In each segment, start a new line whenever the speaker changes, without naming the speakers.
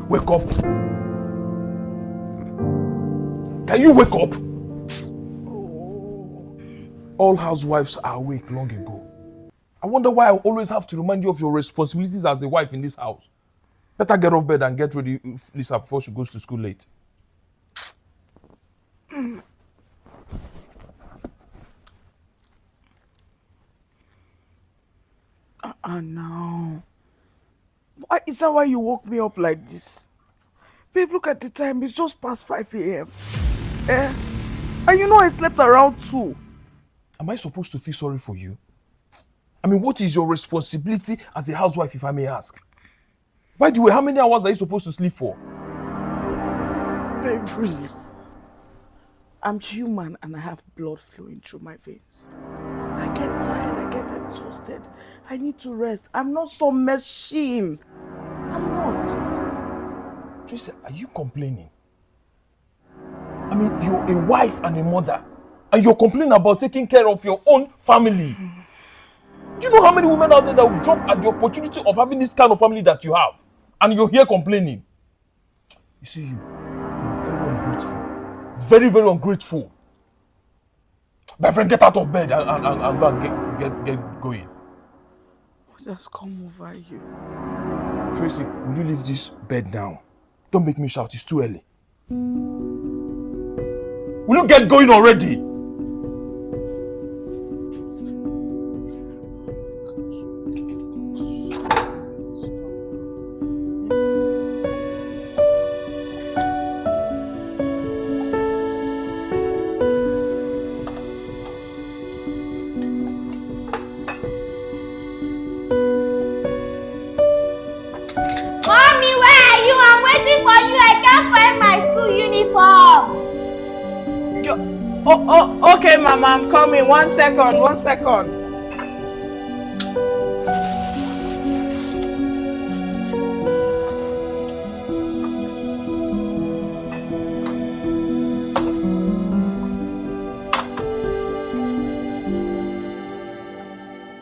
wake up. Can you wake up? All housewives are awake long ago. I wonder why I always have to remind you of your responsibilities as a wife in this house. Better get off bed and get ready, Lisa, before she goes to school late.
No. Is that why you woke me up like this? Babe, look at the time. It's just past 5 a.m. Eh? And you know I slept around 2.
Am I supposed to feel sorry for you? I mean, what is your responsibility as a housewife, if I may ask? By the way, how many hours are you supposed to sleep for?
Babe, really? I'm human and I have blood flowing through my veins. I get tired, I get exhausted. I need to rest. I'm not some machine. I'm not.
Tracy, are you complaining? I mean, you're a wife and a mother, and you're complaining about taking care of your own family. Do you know how many women out there that will jump at the opportunity of having this kind of family that you have? And you're here complaining. You see, you're very ungrateful. Very, very ungrateful. My friend, get out of bed and go and get going.
What has come over you?
Tracy, will you leave this bed now? Don't make me shout, it's too early. Will you get going already?
Okay, Mama, I'm coming. 1 second, 1 second.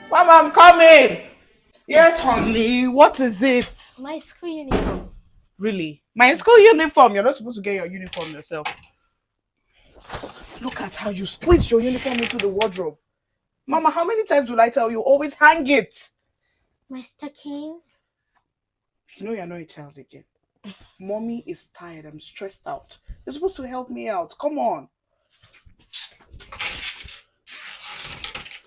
Mama, I'm coming. Yes, honey. What is it?
My school uniform.
Really? My school uniform? You're not supposed to get your uniform yourself. Look at how you squeeze your uniform into the wardrobe. Mama, how many times will I tell you? Always hang it.
My stockings.
You know you're not a child again. Mommy is tired. I'm stressed out. You're supposed to help me out. Come on.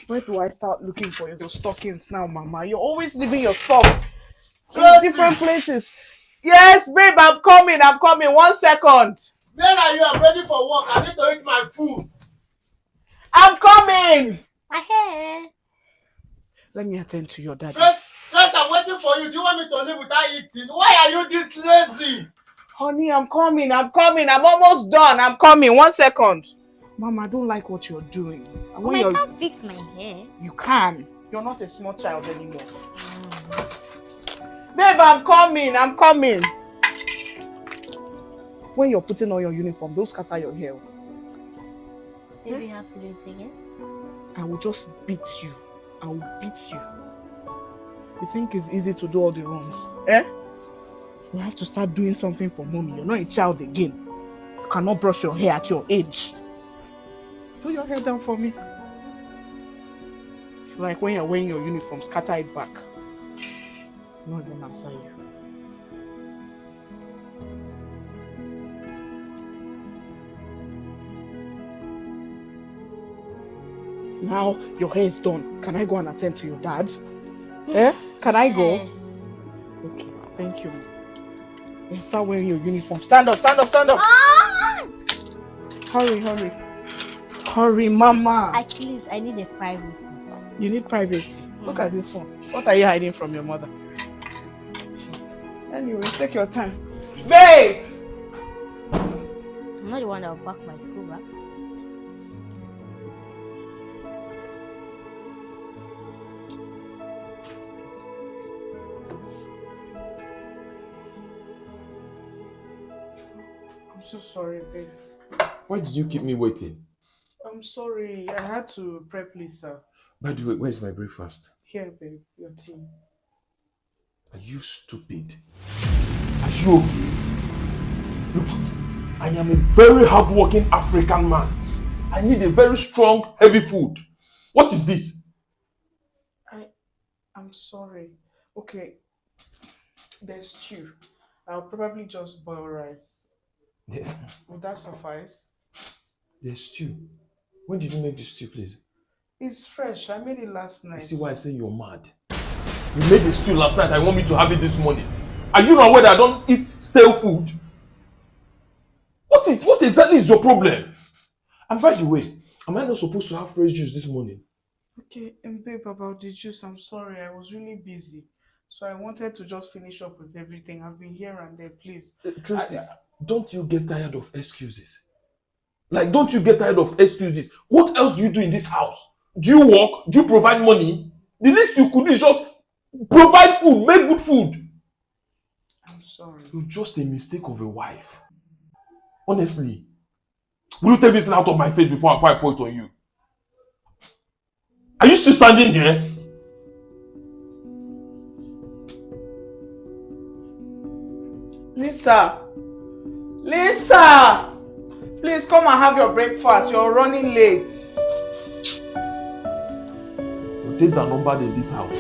Where do I start looking for your stockings now, Mama? You're always leaving your stuff in different places. Yes, babe, I'm coming. 1 second.
Where are you? I'm ready for work. I need to eat my food.
I'm coming.
My hair.
Let me attend to your daddy.
Just, I'm waiting for you. Do you want me to leave without eating? Why are you this lazy?
Honey, I'm coming. I'm almost done. I'm coming. 1 second. Mama, I don't like what you're doing.
I can't fix my hair.
You can. You're not a small child anymore. Babe, I'm coming. When you're putting on your uniform, don't scatter your hair.
Maybe you have to do it again.
I will just beat you. I will beat you. You think it's easy to do all the wrongs? You have to start doing something for mommy. You're not a child again. You cannot brush your hair at your age. Put your hair down for me. It's like when you're wearing your uniform, scatter it back. I'm not even answer you. Now your hair is done. Can I go and attend to your dad? Can I go?
Yes.
Okay, thank you. Yeah, start wearing your uniform. Stand up.
Ah!
Hurry, Mama.
I need a privacy.
You need privacy. Look at this one. What are you hiding from your mother? Anyway, take your time. Babe!
I'm not the one that will pack my school bag.
I'm so sorry, babe.
Why did you keep me waiting?
I'm sorry. I had to prep Lisa.
By the way, where's my breakfast?
Here, babe. Your tea.
Are you stupid? Are Are you okay? Look, I am a very hardworking African man. I need a very strong, heavy food. What is this?
I'm sorry. Okay, there's stew. I'll probably just boil rice. Would that suffice?
There's stew. When did you make the stew, please?
It's fresh. I made it last night.
You see why I say you're mad? You made the stew last night. I want me to have it this morning. Are you not aware that I don't eat stale food? What exactly is your problem? And by the way, am I not supposed to have fresh juice this morning?
Okay, and babe, about the juice, I'm sorry. I was really busy. So I wanted to just finish up with everything. I've been here and there, please.
Tracy, don't you get tired of excuses? Like, don't you get tired of excuses? What else do you do in this house? Do you work? Do you provide money? The least you could do is just provide food, make good food.
I'm sorry.
You're just a mistake of a wife. Honestly. Will you take this out of my face before I point on you? Are you still standing here?
Lisa! Lisa! Please come and have your breakfast. You're running late.
Your days are numbered in this house.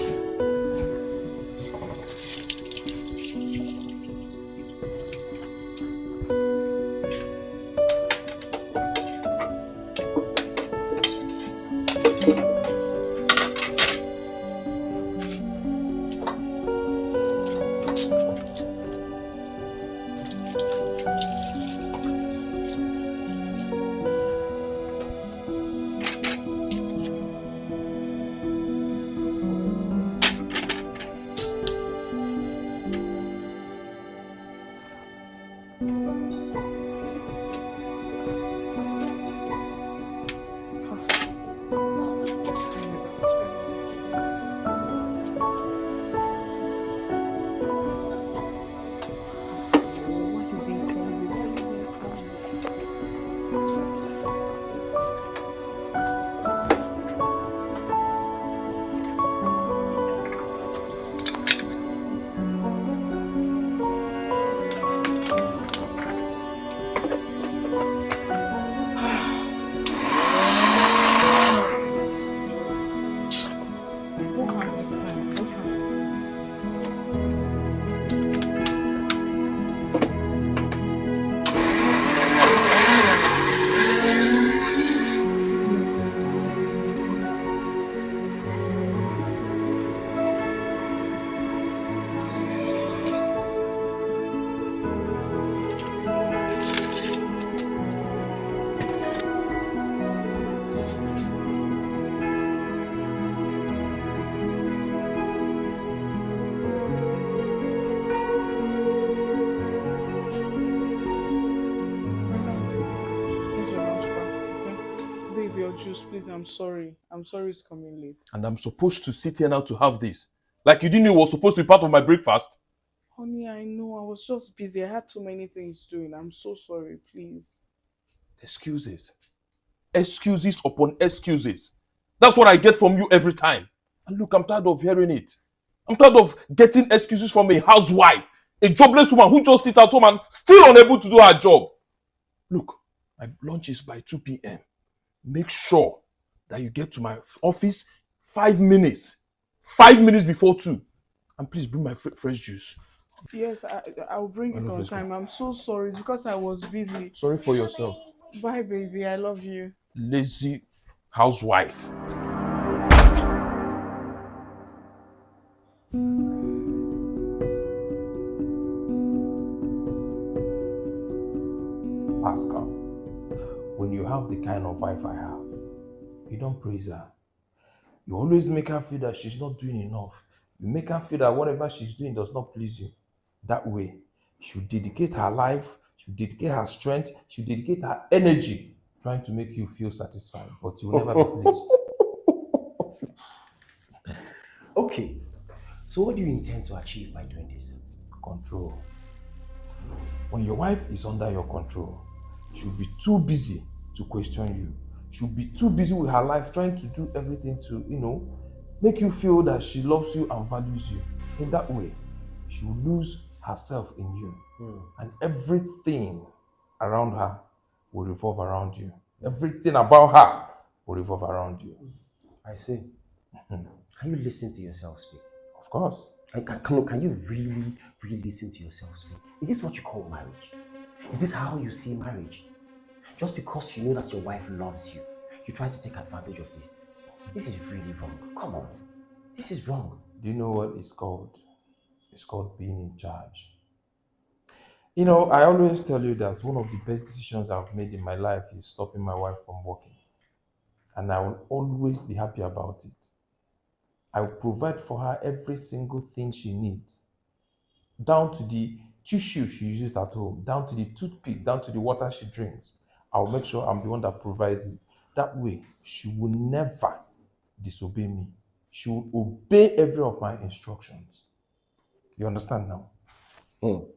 Juice, please. I'm sorry. I'm sorry it's coming late.
And I'm supposed to sit here now to have this. Like you didn't know it was supposed to be part of my breakfast?
Honey, I know. I was just busy. I had too many things doing. I'm so sorry, please.
Excuses. Excuses upon excuses. That's what I get from you every time. And look, I'm tired of hearing it. I'm tired of getting excuses from a housewife, a jobless woman who just sits at home and still unable to do her job. Look, my lunch is by 2 p.m. Make sure that you get to my office 5 minutes. 5 minutes before 2. And please bring my fresh juice.
Yes, I'll bring it on time. I'm so sorry. It's because I was busy.
Sorry for yourself.
Bye, baby. I love you.
Lazy housewife.
Pascal, when you have the kind of wife I have, you don't praise her. You always make her feel that she's not doing enough. You make her feel that whatever she's doing does not please you. That way, she'll dedicate her life, she'll dedicate her strength, she'll dedicate her energy trying to make you feel satisfied, but you'll never be pleased.
Okay, so what do you intend to achieve by doing this?
Control. When your wife is under your control, she'll be too busy to question you. She'll be too busy with her life trying to do everything to, make you feel that she loves you and values you. In that way, she will lose herself in you. And everything around her will revolve around you. Everything about her will revolve around you.
I see. Can you listen to yourself speak?
Of course.
Can you really, really listen to yourself speak? Is this what you call marriage? Is this how you see marriage? Just because you know that your wife loves you, you try to take advantage of this. This is really wrong. Come on. This is wrong.
Do you know what it's called? It's called being in charge. You know, I always tell you that one of the best decisions I've made in my life is stopping my wife from working. And I will always be happy about it. I will provide for her every single thing she needs, down to the tissue she uses at home, down to the toothpick, down to the water she drinks. I'll make sure I'm the one that provides it. That way, she will never disobey me. She will obey every of my instructions. You understand now?
You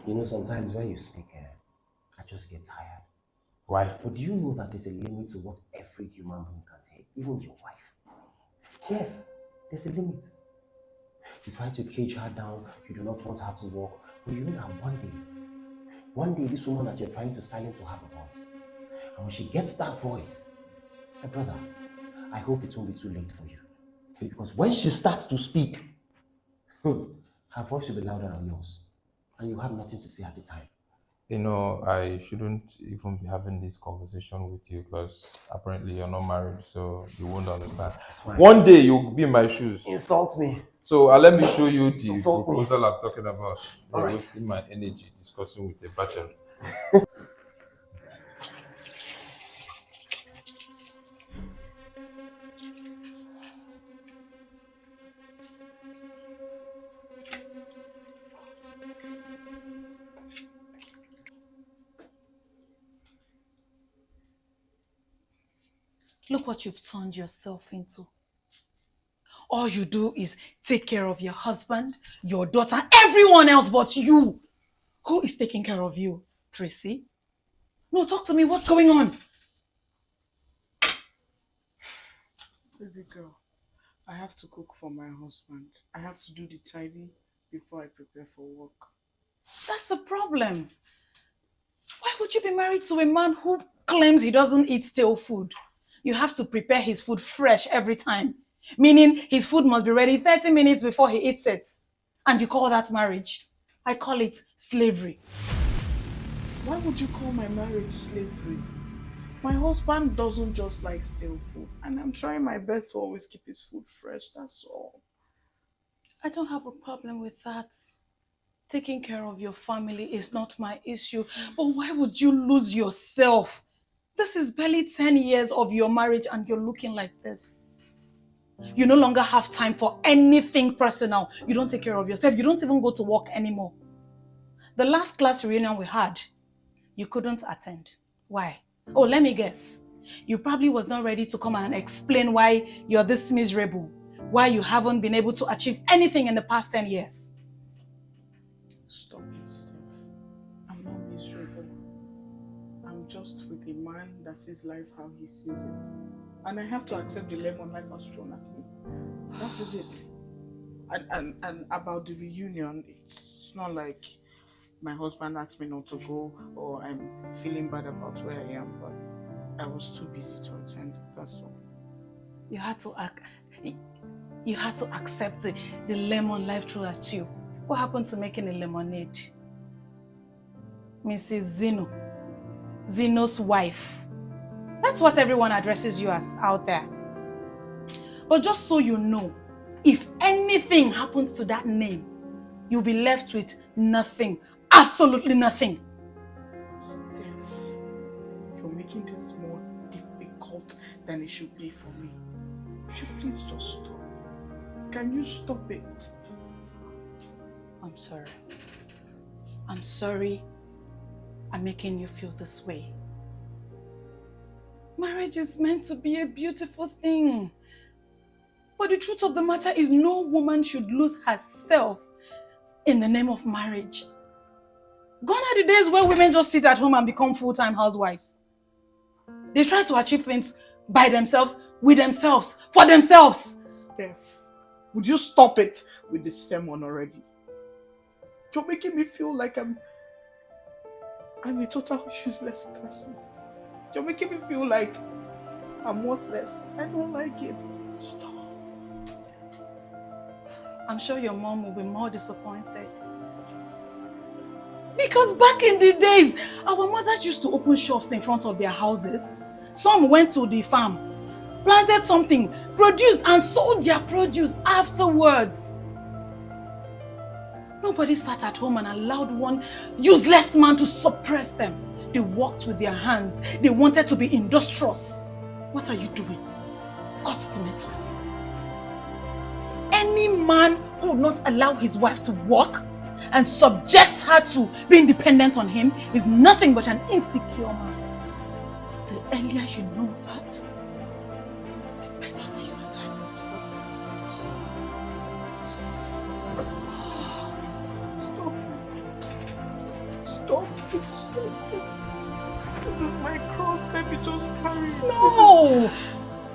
know, sometimes when you speak, I just get tired.
Why?
But do you know that there's a limit to what every human being can take, even your wife? Yes, there's a limit. You try to cage her down, you do not want her to walk, but you know that one day this woman that you're trying to silence will have a voice. And when she gets that voice, my brother, I hope it won't be too late for you. Because when she starts to speak, her voice will be louder than yours. And you have nothing to say at the time.
You know, I shouldn't even be having this conversation with you because apparently you're not married, so you won't understand. One day you'll be in my shoes.
Insult me.
So let me show you the
Insult
proposal I'm talking about. You're
Alright.
wasting my energy discussing with a bachelor.
Look what you've turned yourself into. All you do is take care of your husband, your daughter, everyone else but you. Who is taking care of you, Tracy? No, talk to me. What's going on?
Baby girl, I have to cook for my husband. I have to do the tidy before I prepare for work.
That's the problem. Why would you be married to a man who claims he doesn't eat stale food? You have to prepare his food fresh every time. Meaning his food must be ready 30 minutes before he eats it. And you call that marriage? I call it slavery.
Why would you call my marriage slavery? My husband doesn't just like stale food, and I'm trying my best to always keep his food fresh, that's all.
I don't have a problem with that. Taking care of your family is not my issue. But why would you lose yourself? This is barely 10 years of your marriage and you're looking like this. You no longer have time for anything personal. You don't take care of yourself. You don't even go to work anymore. The last class reunion we had, you couldn't attend. Why? Oh, let me guess. You probably was not ready to come and explain why you're this miserable, why you haven't been able to achieve anything in the past 10 years.
Stop it, Steph. I'm not miserable. I'm just with a man that sees life how he sees it. And I have to accept the lemon life has thrown at me. That is it. And about the reunion, it's not like my husband asked me not to go or I'm feeling bad about where I am, but I was too busy to attend, that's all.
You had to accept the lemon life threw at you. What happened to making a lemonade? Mrs. Zeno's wife. That's what everyone addresses you as out there. But just so you know, if anything happens to that name, you'll be left with nothing. Absolutely nothing.
Steph, you're making this more difficult than it should be for me. Would you please just stop? Can you stop it?
I'm sorry. I'm sorry I'm making you feel this way. Marriage is meant to be a beautiful thing. But the truth of the matter is no woman should lose herself in the name of marriage. Gone are the days where women just sit at home and become full-time housewives. They try to achieve things by themselves, with themselves, for themselves.
Steph, would you stop it with the sermon already? You're making me feel like I'm a total useless person. You're making me feel like I'm worthless. I don't like it. Stop.
I'm sure your mom will be more disappointed. Because back in the days, our mothers used to open shops in front of their houses. Some went to the farm, planted something, produced and sold their produce afterwards. Nobody sat at home and allowed one useless man to suppress them. They worked with their hands. They wanted to be industrious. What are you doing? Cut tomatoes. Any man who would not allow his wife to work and subject her to being dependent on him is nothing but an insecure man. The earlier you know that, the better for you and I.
Stop it. This is my cross. Let me just carry it.
No!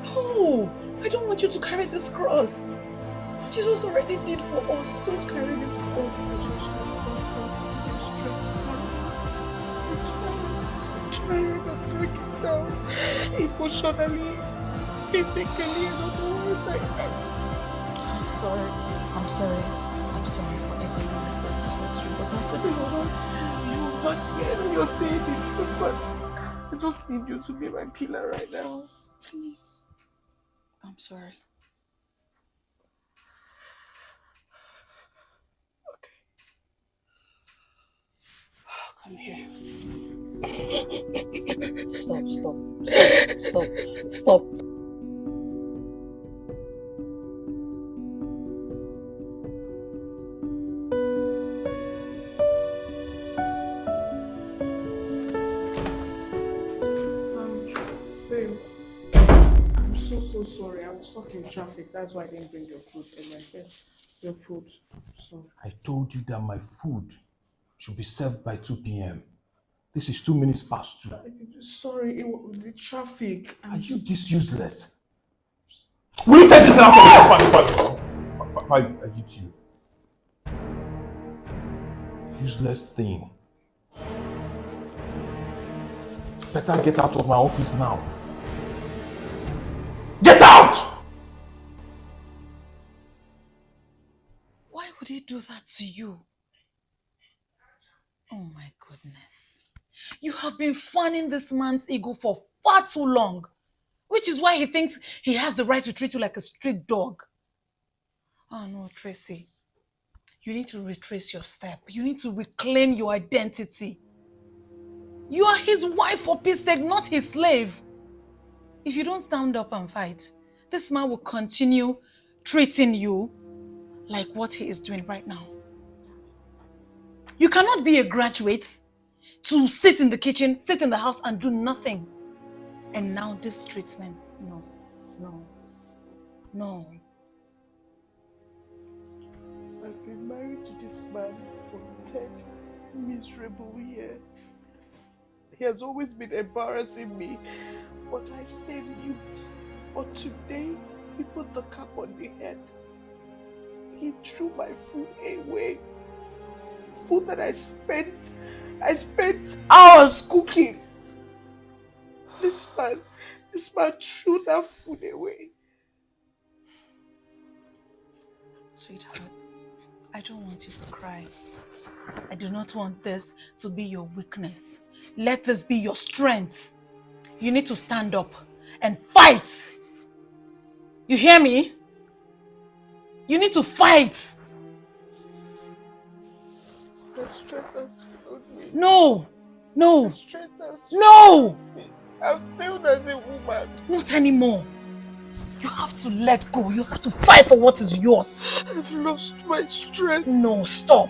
No! I don't want you to carry this cross. Jesus already did for us. Don't carry this cross.
I'm trying to break it down. Emotionally, physically, I don't know if I can.
I'm sorry for everything I said to hurt you, but that's the truth.
You hurt me. I know you're saying the truth, but I just need you to be my pillar right now. Please.
I'm sorry. Come here. Stop.
Babe, I'm so sorry. I was stuck in traffic. That's why I didn't bring your food. Your food. So.
I told you that my food should be served by 2 p.m. This is 2 minutes past 2.
Sorry, it was the traffic.
Are you this useless? Will you take this out of I hit you. Useless thing. Better get out of my office now. Get out!
Why would he do that to you? Oh my goodness. You have been fanning this man's ego for far too long, which is why he thinks he has the right to treat you like a street dog. Oh no, Tracy. You need to retrace your step. You need to reclaim your identity. You are his wife for peace sake, not his slave. If you don't stand up and fight, this man will continue treating you like what he is doing right now. You cannot be a graduate to sit in the kitchen, sit in the house and do nothing. And now this treatment, no.
I've been married to this man for 10 miserable years. He has always been embarrassing me, but I stayed mute. But today, he put the cap on the head. He threw my food away. Food that I spent hours cooking. This man threw that food away.
Sweetheart, I don't want you to cry. I do not want this to be your weakness. Let this be your strength. You need to stand up and fight. You hear me? You need to fight.
The strength has failed me.
No.
The strength has
No.
failed me. I failed as a woman.
Not anymore. You have to let go. You have to fight for what is yours.
I've lost my strength.
No, stop.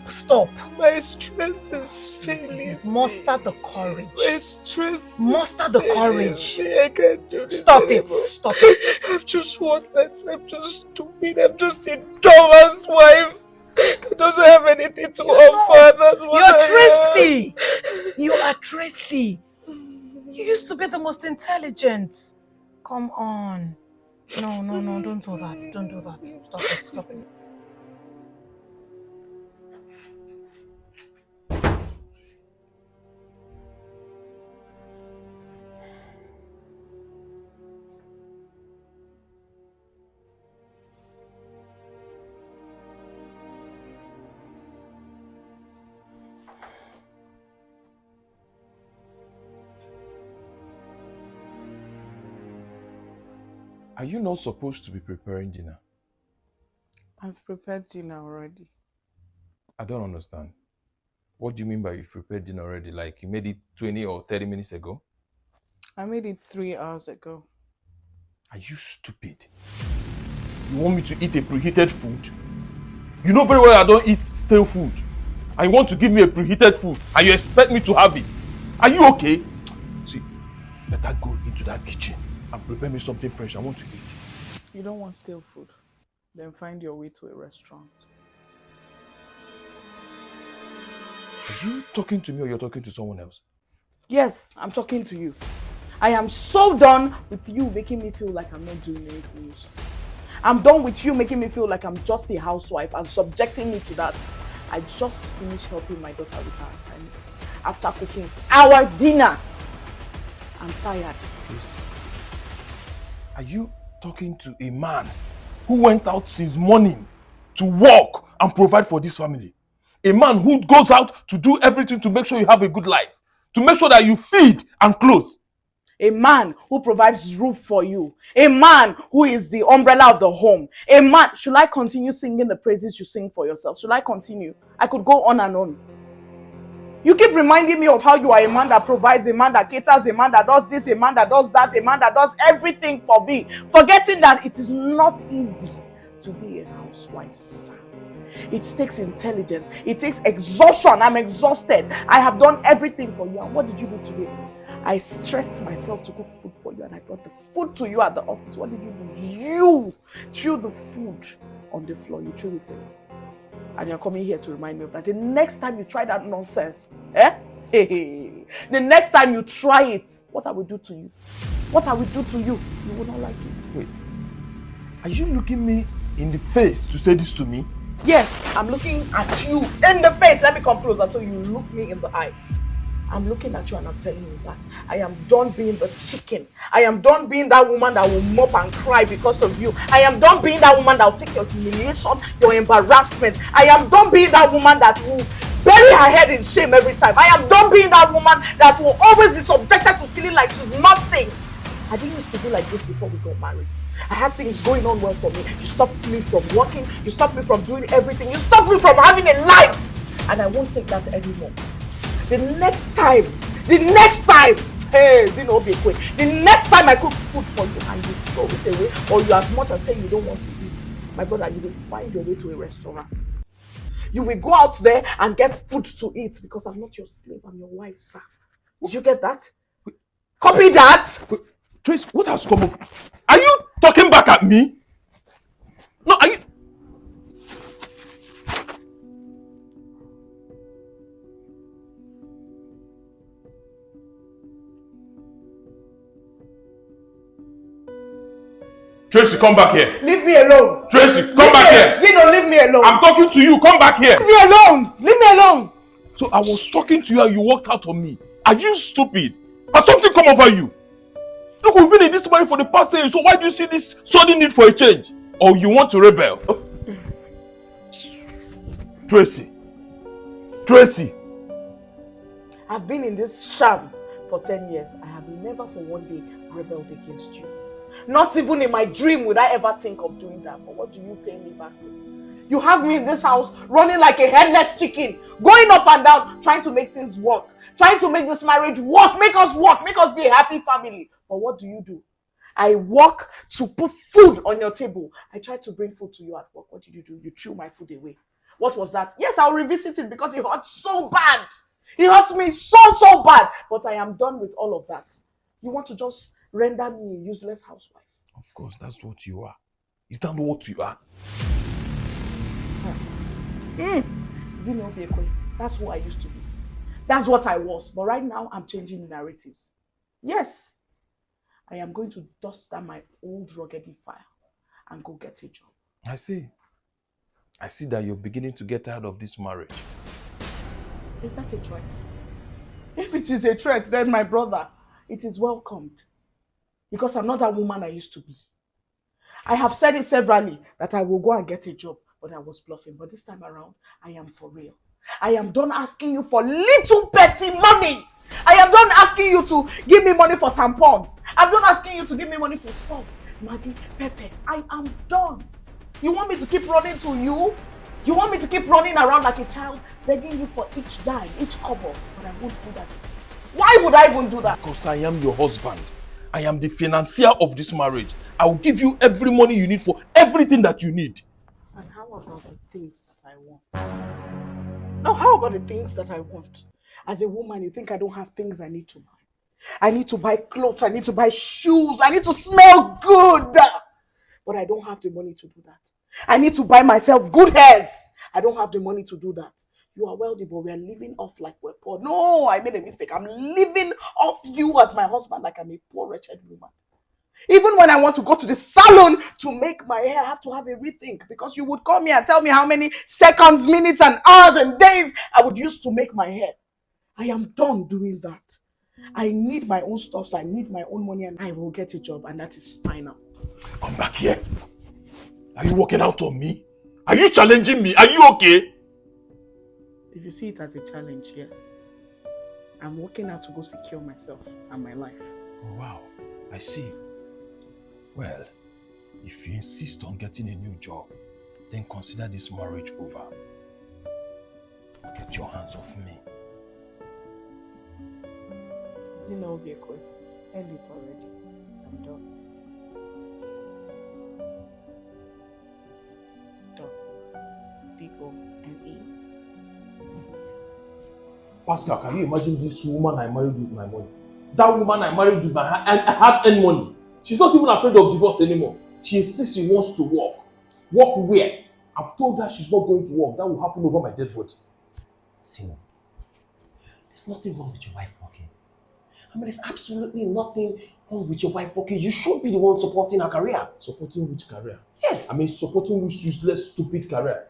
My strength is failing.
Yes, muster the courage.
My strength.
Muster the courage.
I can't do this
Stop
anymore.
Stop it.
I'm just worthless. I'm just stupid. I'm just a dumbass wife that doesn't have anything to offer. That's what
You're Tracy. You are Tracy. You used to be the most intelligent. Come on. No, don't do that. Don't do that. Stop it.
Are you not supposed to be preparing dinner?
I've prepared dinner already.
I don't understand. What do you mean by you've prepared dinner already? Like you made it 20 or 30 minutes ago?
I made it 3 hours ago.
Are you stupid? You want me to eat a preheated food? You know very well I don't eat stale food. And you want to give me a preheated food and you expect me to have it. Are you okay? See, better go into that kitchen and prepare me something fresh. I want to eat.
You don't want stale food? Then find your way to a restaurant.
Are you talking to me or you're talking to someone else?
Yes, I'm talking to you. I am so done with you making me feel like I'm not doing anything useful. I'm done with you making me feel like I'm just a housewife and subjecting me to that. I just finished helping my daughter with her assignment after cooking our dinner. I'm tired.
Please. Are you talking to a man who went out since morning to work and provide for this family? A man who goes out to do everything to make sure you have a good life, to make sure that you feed and clothe.
A man who provides roof for you. A man who is the umbrella of the home. A man. Should I continue singing the praises you sing for yourself? Should I continue? I could go on and on. You keep reminding me of how you are a man that provides, a man that caters, a man that does this, a man that does that, a man that does everything for me. Forgetting that it is not easy to be a housewife, sir. It takes intelligence. It takes exhaustion. I'm exhausted. I have done everything for you. And what did you do today? I stressed myself to cook food for you and I brought the food to you at the office. What did you do? You threw the food on the floor. You threw it away. And you're coming here to remind me of that. The next time you try that nonsense, the next time you try it, what I will do to you? What I will do to you? You will not like it.
Wait. Are you looking me in the face to say this to me?
Yes, I'm looking at you in the face. Let me come closer so you look me in the eye. I'm looking at you and I'm telling you that I am done being the chicken. I am done being that woman that will mop and cry because of you. I am done being that woman that will take your humiliation, your embarrassment. I am done being that woman that will bury her head in shame every time. I am done being that woman that will always be subjected to feeling like she's nothing. I didn't used to be like this before we got married. I had things going on well for me. You stopped me from working. You stopped me from doing everything. You stopped me from having a life. And I won't take that anymore. The next time, hey, Zino, be quick. The next time I cook food for you and you throw it away, or you as much as say you don't want to eat, my brother, you will find your way to a restaurant. You will go out there and get food to eat because I'm not your slave, I'm your wife, sir. Did you get that? Copy that!
Trace, what has come up? Are you talking back at me? No, are you... Tracy, come back here.
Leave me alone.
Tracy, come back here.
Zino, leave me alone.
I'm talking to you. Come back here.
Leave me alone. Leave me alone.
So I was talking to you and you walked out on me. Are you stupid? Has something come over you? Look, we've been in this marriage for the past 10 years, so why do you see this sudden need for a change? Or you want to rebel? Tracy.
I've been in this sham for 10 years. I have never for one day rebelled against you. Not even in my dream would I ever think of doing that. But what do you pay me back with? You have me in this house running like a headless chicken, going up and down, trying to make things work, trying to make this marriage work, make us be a happy family. But what do? I work to put food on your table. I tried to bring food to you at work. What did you do? You threw my food away. What was that? Yes, I'll revisit it because it hurt so bad. It hurts me so bad. But I am done with all of that. You want to just render me a useless housewife?
Of course, that's what you are. Is that what you are?
Zino Bekwe, that's who I used to be. That's what I was. But right now, I'm changing narratives. Yes, I am going to dust down my old rugged file and go get a job.
I see that you're beginning to get tired of this marriage.
Is that a threat? If it is a threat, then my brother, it is welcomed. Because I'm not that woman I used to be. I have said it severally that I will go and get a job, but I was bluffing. But this time around, I am for real. I am done asking you for little petty money. I am done asking you to give me money for tampons. I'm done asking you to give me money for salt. Maggie, Pepe, I am done. You want me to keep running to you? You want me to keep running around like a child, begging you for each dime, each cover? But I won't do that. Why would I even do that?
Because I am your husband. I am the financier of this marriage. I will give you every money you need for everything that you need.
And how about the things that I want? Now, how about the things that I want? As a woman, you think I don't have things I need to buy? I need to buy clothes, I need to buy shoes, I need to smell good. But I don't have the money to do that. I need to buy myself good hairs. I don't have the money to do that. You are wealthy, but we are living off like we're poor. No, I made a mistake. I'm living off you as my husband like I'm a poor, wretched woman. Even when I want to go to the salon to make my hair, I have to have a rethink, because you would call me and tell me how many seconds, minutes, and hours and days I would use to make my hair. I am done doing that. I need my own stuff, I need my own money, and I will get a job, and that is final.
Come back here. Are you walking out on me? Are you challenging me? Are you okay?
If you see it as a challenge, yes. I'm working out to go secure myself and my life.
Oh, wow, I see. Well, if you insist on getting a new job, then consider this marriage over. Get your hands off me.
Zina Obiekwe, end it already. I'm done. Done. D-O-N-E.
Pascal, can you imagine this woman I married with my money? That woman I married with my hard-earned money. She's not even afraid of divorce anymore. She insists she wants to work. Work where? I've told her she's not going to work. That will happen over my dead body.
Sino, there's nothing wrong with your wife working. I mean, there's absolutely nothing wrong with your wife working. You should be the one supporting her career.
Supporting which career?
Yes.
I mean, supporting which useless, stupid career?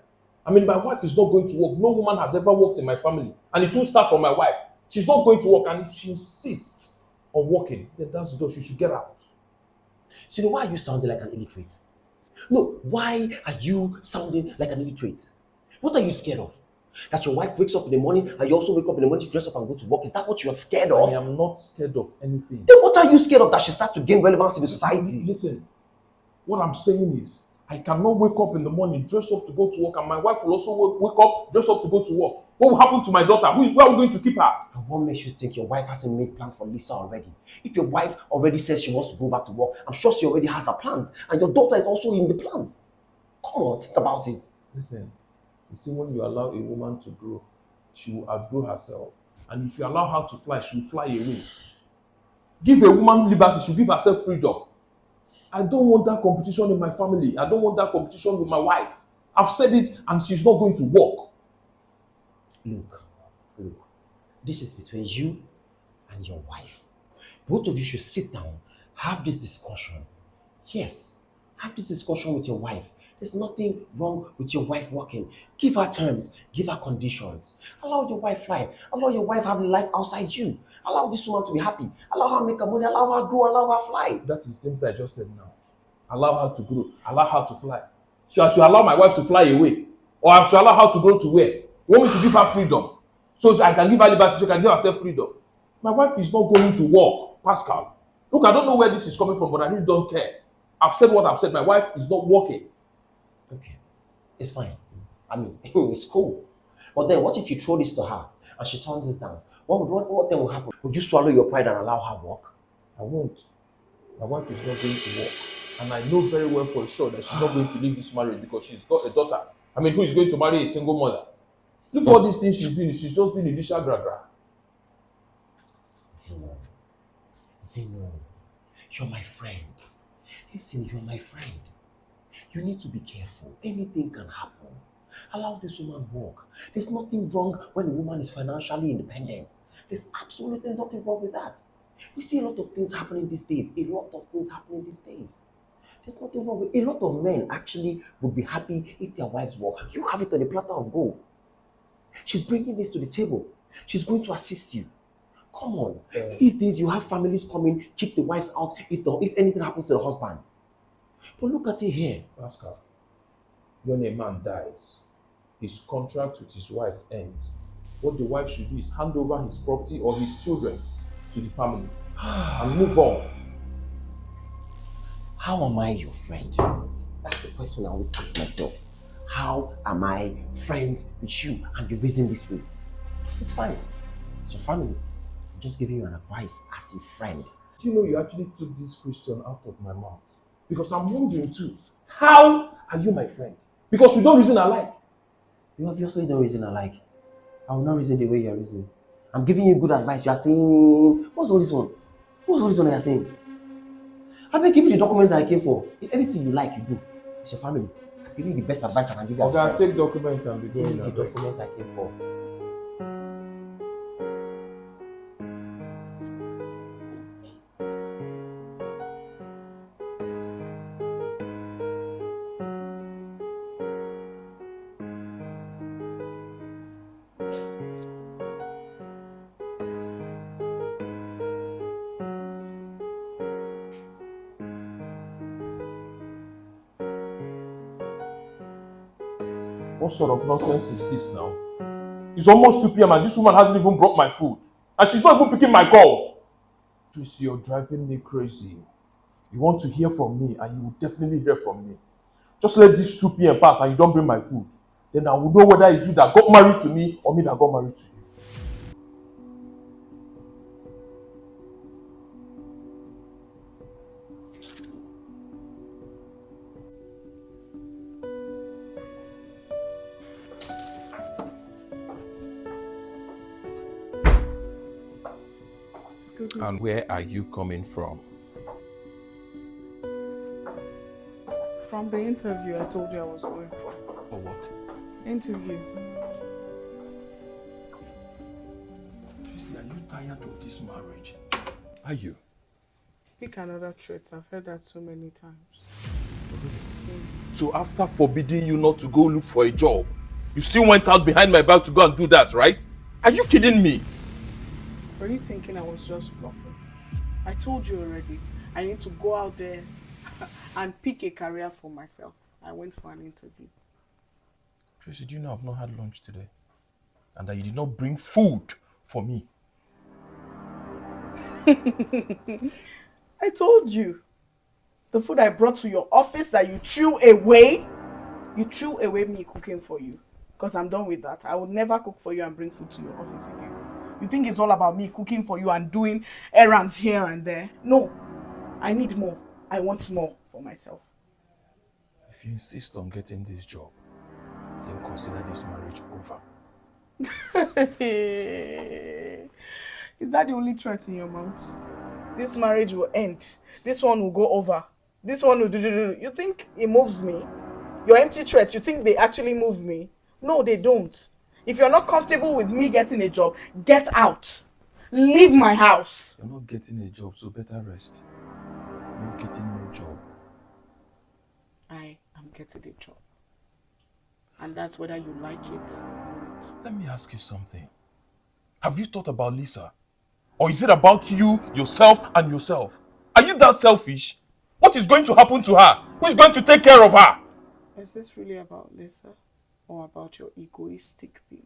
I mean, my wife is not going to work. No woman has ever worked in my family. And it won't start from my wife. She's not going to work. And if she insists on working, then that's the door. She should get out.
So, why are you sounding like an illiterate? No, why are you sounding like an illiterate? What are you scared of? That your wife wakes up in the morning and you also wake up in the morning to dress up and go to work? Is that what you're scared of?
I am not scared of anything.
Then what are you scared of? That she starts to gain relevance in the society?
Listen, what I'm saying is, I cannot wake up in the morning, dress up to go to work, and my wife will also wake up, dress up to go to work. What will happen to my daughter? Where are we going to keep her?
And what makes you think your wife hasn't made plans for Lisa already? If your wife already says she wants to go back to work, I'm sure she already has her plans. And your daughter is also in the plans. Come on, think about it.
Listen, you see, when you allow a woman to grow, she will outgrow herself. And if you allow her to fly, she will fly away. Give a woman liberty, she will give herself freedom. I don't want that competition in my family. I don't want that competition with my wife. I've said it, and she's not going to work.
Look, this is between you and your wife. Both of you should sit down, have this discussion. Yes, have this discussion with your wife. There's nothing wrong with your wife working. Give her terms, give her conditions. Allow your wife fly. Allow your wife have a life outside you. Allow this woman to be happy. Allow her make her money. Allow her grow. Allow her fly.
That is the same thing I just said now. Allow her to grow. Allow her to fly. So I should allow my wife to fly away. Or I should allow her to go to where? You want me to give her freedom? So I can give her liberty, so she can give herself freedom. My wife is not going to work, Pascal. Look, I don't know where this is coming from, but I really don't care. I've said what I've said. My wife is not working.
Okay, it's fine. I mean, it's cool. But then what if you throw this to her and she turns this down? What then will happen? Will you swallow your pride and allow her work?
I won't. My wife is not going to work. And I know very well for sure that she's not going to leave this marriage because she's got a daughter. I mean, who is going to marry a single mother? Look at all these things she's doing. She's just doing initial gra-gra.
Zeno, you're my friend. Listen, you're my friend. You need to be careful. Anything can happen. Allow this woman work. There's nothing wrong when a woman is financially independent. There's absolutely nothing wrong with that. We see a lot of things happening these days. There's nothing wrong with it. A lot of men actually would be happy if their wives work. You have it on a platter of gold. She's bringing this to the table. She's going to assist you. Come on. These days you have families coming, kick the wives out if anything happens to the husband. But look at it here.
Pascal, when a man dies, his contract with his wife ends. What the wife should do is hand over his property or his children to the family and move on.
How am I your friend? That's the question I always ask myself. How am I friends with you and you reason this way? It's fine. It's your family. I'm just giving you an advice as a friend.
Do you know you actually took this question out of my mouth? Because I'm wondering too, how are you my friend? Because we don't reason alike.
You obviously don't reason alike. I will not reason the way you're reasoning. I'm giving you good advice. You are saying, what's all this one? What's all this one that you're saying? I beg, give me the document that I came for. If anything you like, you do. It's your family. I'm giving you the best advice I can give you as a
Okay,
friend.
I'll take document and be
Give
going
me the
that way.
document I came for.
What sort of nonsense is this now? It's almost 2 p.m. and this woman hasn't even brought my food. And she's not even picking my calls. Tracy, you're driving me crazy. You want to hear from me and you will definitely hear from me. Just let this 2 p.m. pass and you don't bring my food. Then I will know whether it's you that got married to me or me that got married to you. And where are you coming from?
From the interview I told you I was going for.
For what?
Interview.
Tracy, are you tired of this marriage? Are you?
Pick another trait. I've heard that so many times.
So after forbidding you not to go look for a job, you still went out behind my back to go and do that, right? Are you kidding me?
Were you thinking I was just bluffing? I told you already. I need to go out there and pick a career for myself. I went for an interview.
Tracy, do you know I've not had lunch today? And that you did not bring food for me?
I told you. The food I brought to your office that you threw away. You threw away me cooking for you. Because I'm done with that. I will never cook for you and bring food to your office again. You think it's all about me cooking for you and doing errands here and there? No. I need more. I want more for myself.
If you insist on getting this job, then consider this marriage over.
Is that the only threat in your mouth? This marriage will end. This one will go over. This one will do. You think it moves me? Your empty threats, you think they actually move me? No, they don't. If you're not comfortable with me getting a job, get out. Leave my house.
You're not getting a job, so better rest. You're not getting no job.
I am getting a job. And that's whether you like it or not.
Let me ask you something. Have you thought about Lisa? Or is it about you, yourself, and yourself? Are you that selfish? What is going to happen to her? Who is going to take care of her?
Is this really about Lisa? Or about your egoistic being?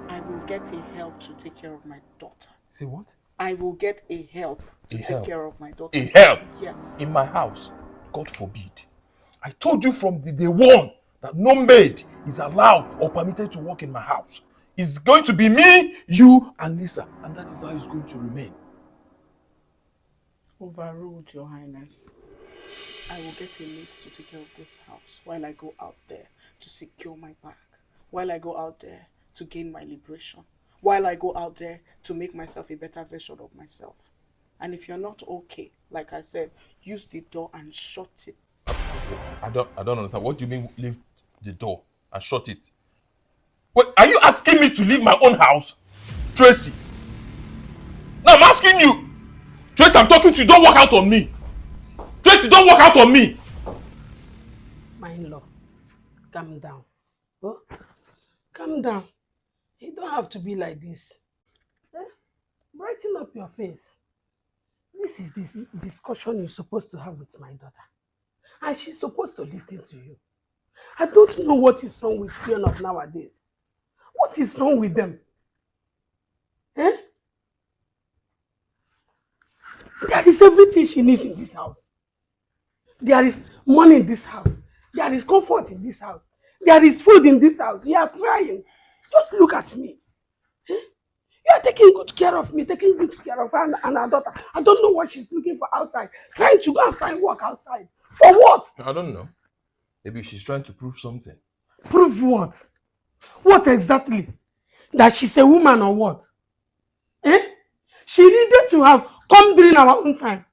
I will get a help to take care of my daughter.
Say what?
I will get a help to take care of my daughter.
A help?
Yes.
In my house? God forbid. I told you from the day one that no maid is allowed or permitted to work in my house. It's going to be me, you, and Lisa. And that is how it's going to remain.
Overruled, Your Highness. I will get a maid to take care of this house while I go out there to secure my bag, while I go out there to gain my liberation, while I go out there to make myself a better version of myself. And if you're not okay, like I said, use the door and shut it.
I don't understand. What do you mean leave the door and shut it? Wait, are you asking me to leave my own house? Tracy. Now I'm asking you. Tracy, I'm talking to you. Don't walk out on me. Tracy, don't walk out on me.
My in-law, calm down. Oh, calm down. You don't have to be like this. Brighten up your face. This is this discussion you're supposed to have with my daughter. And she's supposed to listen to you. I don't know what is wrong with children of nowadays. What is wrong with them? Eh? There is everything she needs in this house. There is money in this house. There is comfort in this house. There is food in this house. You are trying. Just look at me. You are taking good care of me, taking good care of her and her daughter. I don't know what she's looking for outside. Trying to go and find work outside. For what?
I don't know. Maybe she's trying to prove something.
Prove what? What exactly? That she's a woman or what? She needed to have come during our own time.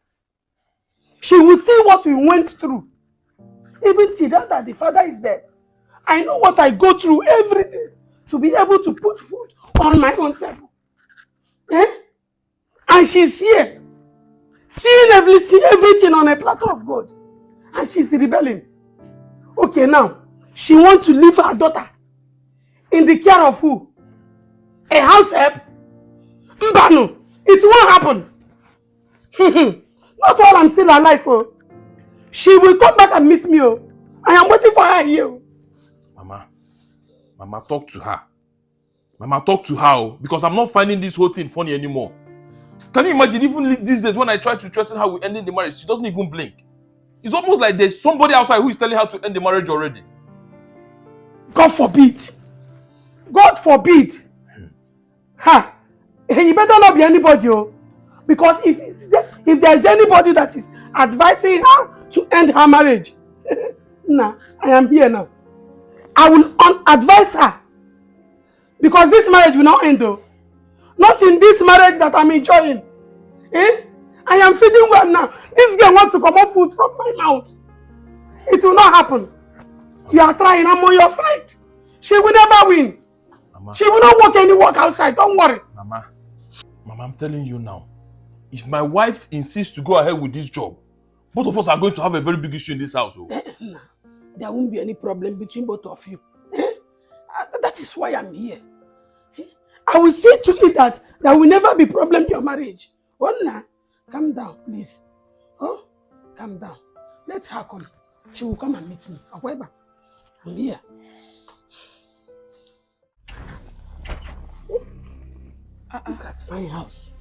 She will see what we went through. Even till that the father is dead. I know what I go through every day to be able to put food on my own table. And she's here, seeing everything on a platter of gold. And she's rebelling. Okay, now, she wants to leave her daughter in the care of who? A house help? Mbano, it won't happen. Not while I'm still alive. Oh. She will come back and meet me. Oh. I am waiting for her here.
Mama, talk to her. Mama, talk to her, oh, because I'm not finding this whole thing funny anymore. Can you imagine, even these days when I try to threaten her with ending the marriage, she doesn't even blink. It's almost like there's somebody outside who is telling her to end the marriage already.
God forbid. God forbid. Ha! You better not be anybody, oh. Because if there's anybody that is advising her to end her marriage, nah, I am here now. I will advise her. Because this marriage will not end though. Not in this marriage that I'm enjoying. I am feeding well now. This girl wants to come up food from my mouth. It will not happen. You are trying, I'm on your side. She will never win. Mama. She will not walk any walk outside, don't worry.
Mama, I'm telling you now. If my wife insists to go ahead with this job, both of us are going to have a very big issue in this house. Oh.
Nah, there won't be any problem between both of you. That is why I'm here. I will see to it that there will never be problem in your marriage. Oh, nah. Calm down, please. Oh, calm down. Let her come. She will come and meet me. However, I'm here. Look at fine house.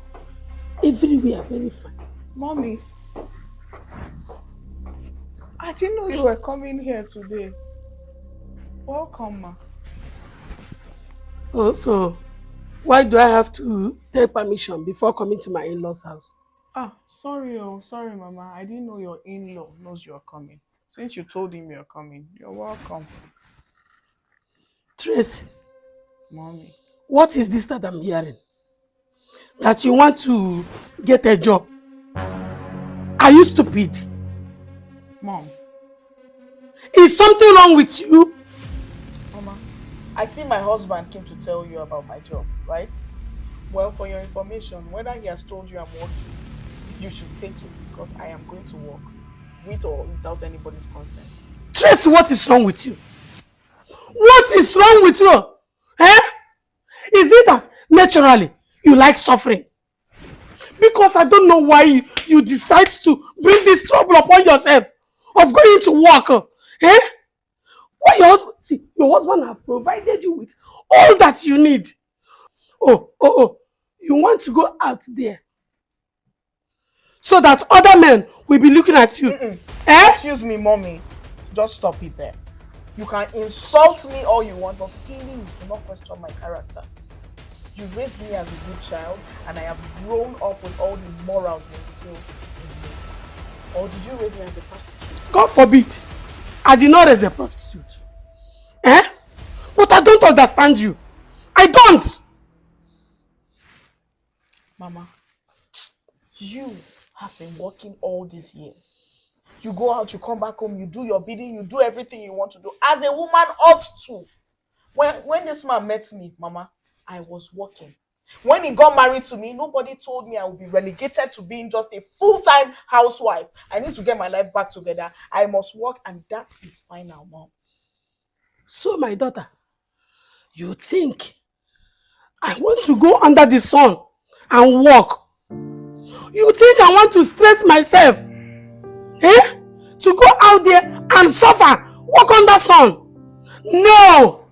Everywhere very fine.
Mommy, I didn't know you were coming here today. Welcome, ma.
Oh, so why do I have to take permission before coming to my in-laws' house?
Sorry, Mama. I didn't know your in-law knows you're coming. Since you told him you're coming, you're welcome.
Tracy.
Mommy.
What is this that I'm hearing? That you want to get a job? Are you stupid?
Mom.
Is something wrong with you?
Mama, I see my husband came to tell you about my job, right? Well, for your information, whether he has told you I'm working, you should take it because I am going to work with or without anybody's consent.
Tracy, what is wrong with you? What is wrong with you? Is it that naturally you like suffering? Because I don't know why you decide to bring this trouble upon yourself of going to work. Why your husband have provided you with all that you need. Oh, you want to go out there so that other men will be looking at you.
Excuse me, mommy. Just stop it there. You can insult me all you want, but please do not question my character. You raised me as a good child, and I have grown up with all the morals instilled in me. Or did you raise me as a prostitute?
God forbid. I did not raise a prostitute. But I don't understand you. I don't.
Mama, you have been working all these years. You go out, you come back home, you do your bidding, you do everything you want to do, as a woman ought to. When this man met me, Mama, I was working. When he got married to me, nobody told me I would be relegated to being just a full-time housewife. I need to get my life back together. I must work, and that is fine now, Mom.
So, my daughter, you think I want to go under the sun and work? You think I want to stress myself? To go out there and suffer, work under sun? No!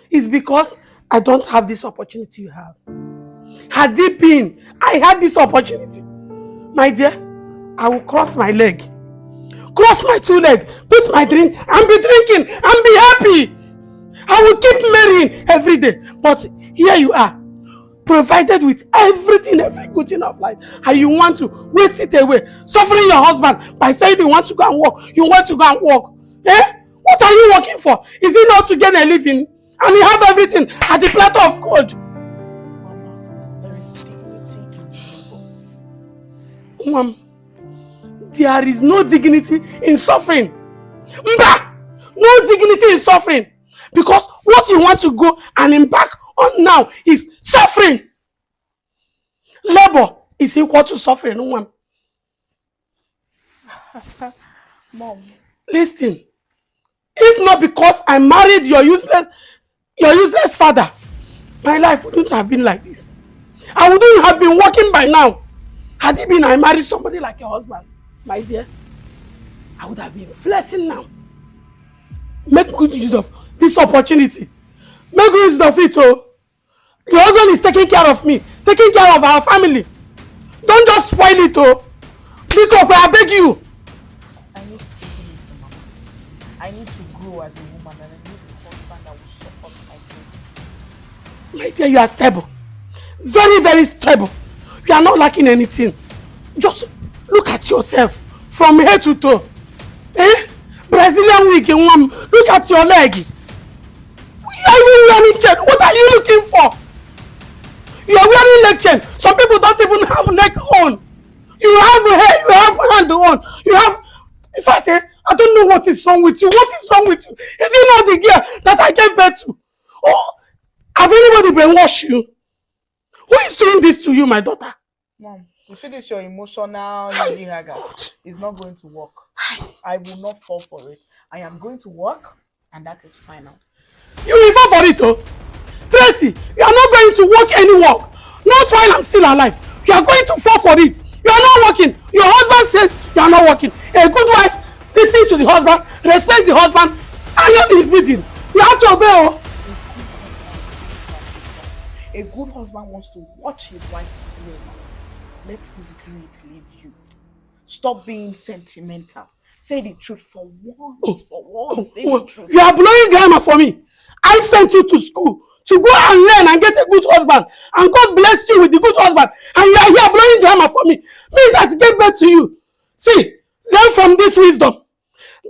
It's because I don't have this opportunity you have. Had it been, I had this opportunity, my dear, I will cross my leg cross my two legs, put my drink, and be drinking, and be happy. I will keep marrying every day. But here you are, provided with everything, every good thing of life, and you want to waste it away, suffering your husband by saying you want to go and work. You want to go and work. Eh? What are you working for? Is it not to get a living? And you have everything at the platter of gold.
Mama, there is dignity in labor.
Mom, there is no dignity in suffering. Mba! No dignity in suffering. Because what you want to go and embark on now is suffering. Labor is equal to suffering. Mom.
Mom.
Listen. If not because I married your useless father, my life wouldn't have been like this. I wouldn't have been working by now. Had it been I married somebody like your husband, my dear, I would have been flexing now. Make good use of this opportunity. Make good use of it, oh. Your husband is taking care of me, taking care of our family. Don't just spoil it, oh. Pick up, I beg you.
I need stability, Mama. I need to grow as a woman, and I need a husband that will support my dreams.
My dear, you are stable. Very, very stable. You are not lacking anything. Just look at yourself from head to toe. Eh? Brazilian wig, woman. Look at your leg. You are even wearing chain. What are you looking for? You are wearing leg chain. Some people don't even have neck on. You have hair, you have hand on. You have... In fact, I don't know what is wrong with you. What is wrong with you? Is it not the girl that I gave birth to? Oh, have anybody brainwashed you? Who is doing this to you, my daughter?
Mom, you see this your emotional lady haga. It's not going to work. I will not fall for it. I am going to work, and that is final.
You will fall for it, oh. Tracy, you are not going to work any work. Not while I'm still alive. You are going to fall for it. You are not working. Your husband says you are not working. A good wife listens to the husband, respects the husband, and on his meeting. You have to obey, oh.
A good husband wants to watch his wife grow. Let this greed leave you. Stop being sentimental. Say the truth for once. Say the truth.
You are blowing grammar for me. I sent you to school to go and learn and get a good husband. And God bless you with the good husband. And you are here blowing grammar for me. Me that gave birth to you. See, learn from this wisdom.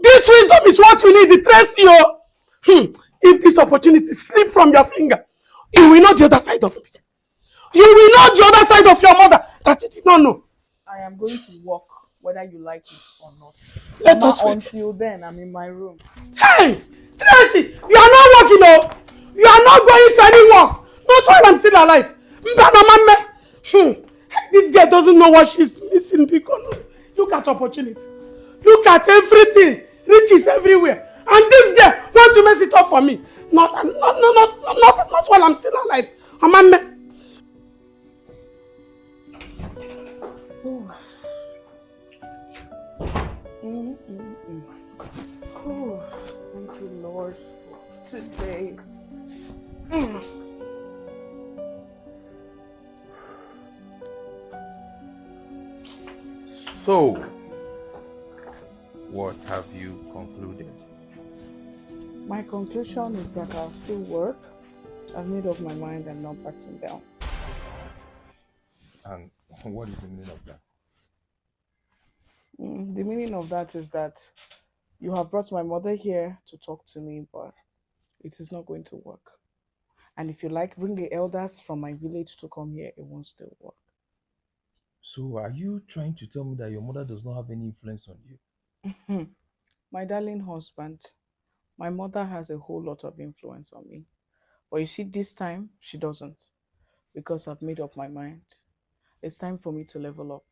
This wisdom is what you need. Trace your... If this opportunity slip from your finger, you will know the other side of me. You will know the other side of your mother that you did not know.
I am going to work whether you like it or not.
Let us wait.
Until then, I'm in my room.
Hey! Tracy! You are not working, no! You are not going to any work! Not while I'm still alive! This girl doesn't know what she's missing because look at opportunity. Look at everything. Riches everywhere. And this girl wants to mess it up for me. Not while I'm still alive.
Oh, thank you, Lord, for today.
So, what have you concluded?
My conclusion is that I'll still work. I've made up my mind. I'm not backing down.
And what is the meaning of that?
The meaning of that is that you have brought my mother here to talk to me, but it is not going to work. And if you like, bring the elders from my village to come here, it won't still work.
So are you trying to tell me that your mother does not have any influence on you?
My darling husband, my mother has a whole lot of influence on me. But you see, this time, she doesn't. Because I've made up my mind. It's time for me to level up.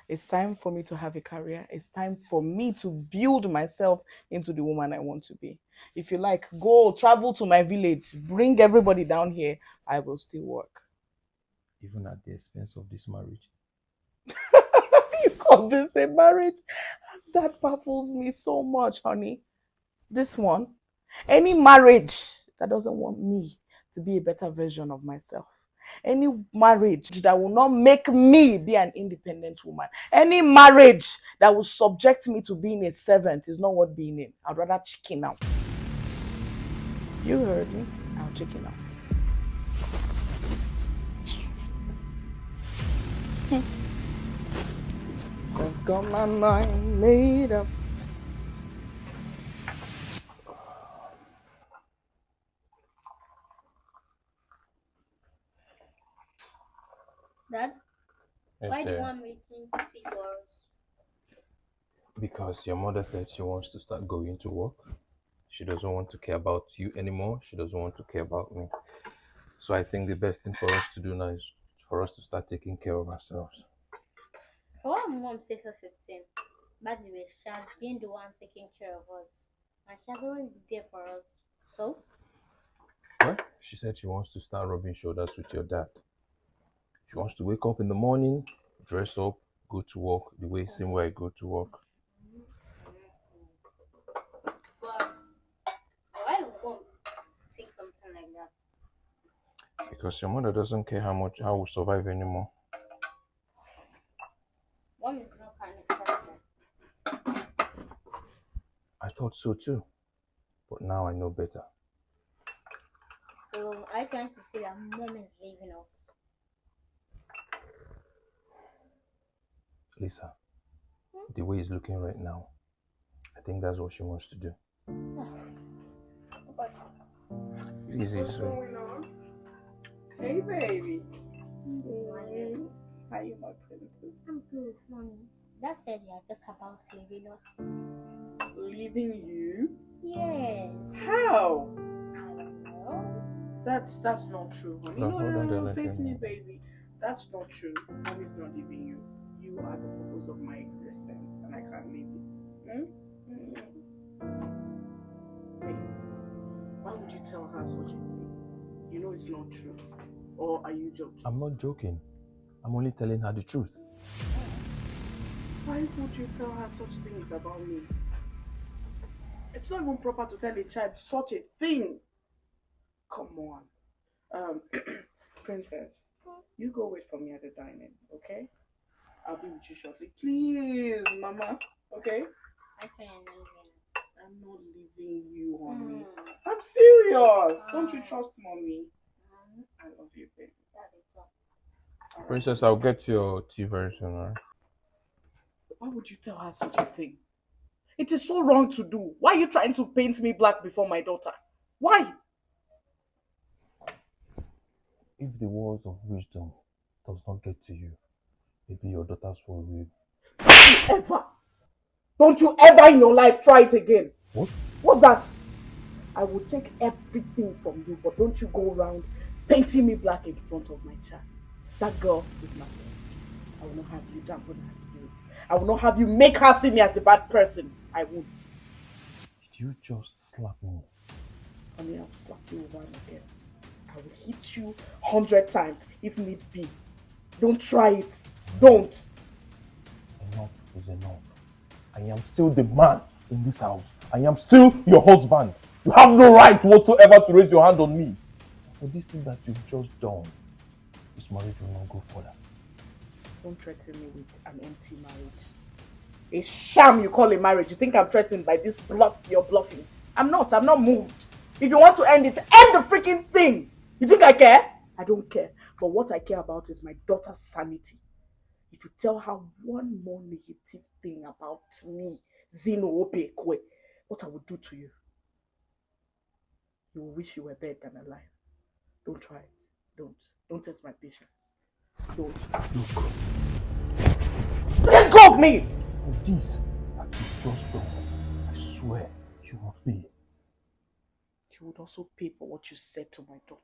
It's time for me to have a career. It's time for me to build myself into the woman I want to be. If you like, go travel to my village, bring everybody down here, I will still work.
Even at the expense of this marriage?
You call this a marriage? That baffles me so much, honey. This one, any marriage that doesn't want me to be a better version of myself, Any marriage that will not make me be an independent woman, any marriage that will subject me to being a servant is not worth being in. I'd rather chicken out. You heard me. I'll chicken out. I've got my mind made up.
Dad,
Yes,
why do you
dear.
want making tea for us?
Because your mother said she wants to start going to work. She doesn't want to care about you anymore. She doesn't want to care about me. So I think the best thing for us to do now is for us to start taking care of ourselves.
But what mom says us 15. By the way, she has been the one taking care of us. And she has always been there for us. So,
Well, she said she wants to start rubbing shoulders with your dad. She wants to wake up in the morning, dress up, go to work the same way I go to work.
but why would mom take something like that?
Because your mother doesn't care how we survive anymore.
Mom is not kind of person.
I thought so too. But now I know better.
So, are you trying to say that mom is leaving us?
Lisa, the way it's looking right now, I think that's what she wants to do. Easy, so.
Hey, baby. Hey. How you, my princess?
I'm good, mommy. Dad said you're just about leaving us.
Leaving you?
Yes.
How?
I don't know.
That's not true, honey.
No, hold on,
No,
don't
face
let
me,
me.
baby. That's not true. Mommy's not leaving you. You are the purpose of my existence, and I can't leave you. Wait, why would you tell her such a thing? You know it's not true. Or are you joking?
I'm not joking. I'm only telling her the truth.
Why would you tell her such things about me? It's not even proper to tell a child such a thing. Come on. Princess, you go wait for me at the dining, okay? I'll be with you shortly. Please, Mama, okay?
I think you're not leaving us.
I'm not leaving you, honey.
Mm.
I'm serious. Don't you trust Mommy? I love you, baby.
That is all.
All right.
Princess, I'll get your tea very soon, alright?
Why would you tell her such a thing? It is so wrong to do. Why are you trying to paint me black before my daughter? Why?
If the words of wisdom does not get to you, maybe your daughters will.
Don't you ever in your life try it again.
What?
What's that? I will take everything from you, but don't you go around painting me black in front of my child. That girl is my girl. I will not have you dampen her spirit. I will not have you make her see me as a bad person. I won't.
Did you just slap me?
Honey, I'll slap you over and again. I will hit you 100 times if need be. Don't try it. Don't.
Enough is enough. I am still the man in this house. I am still your husband. You have no right whatsoever to raise your hand on me. For this thing that you've just done, this marriage will not go further.
Don't threaten me with an empty marriage. A sham you call a marriage. You think I'm threatened by this bluff you're bluffing? I'm not moved. If you want to end it, end the freaking thing. You think I care? I don't care. But what I care about is my daughter's sanity. If you tell her one more negative thing about me, Zino Opekwe, what I would do to you, you will wish you were dead than alive. Don't try it. Don't test my patience. Don't.
Look.
Let go of me!
For this that you've just done, I swear you will pay.
You would also pay for what you said to my daughter.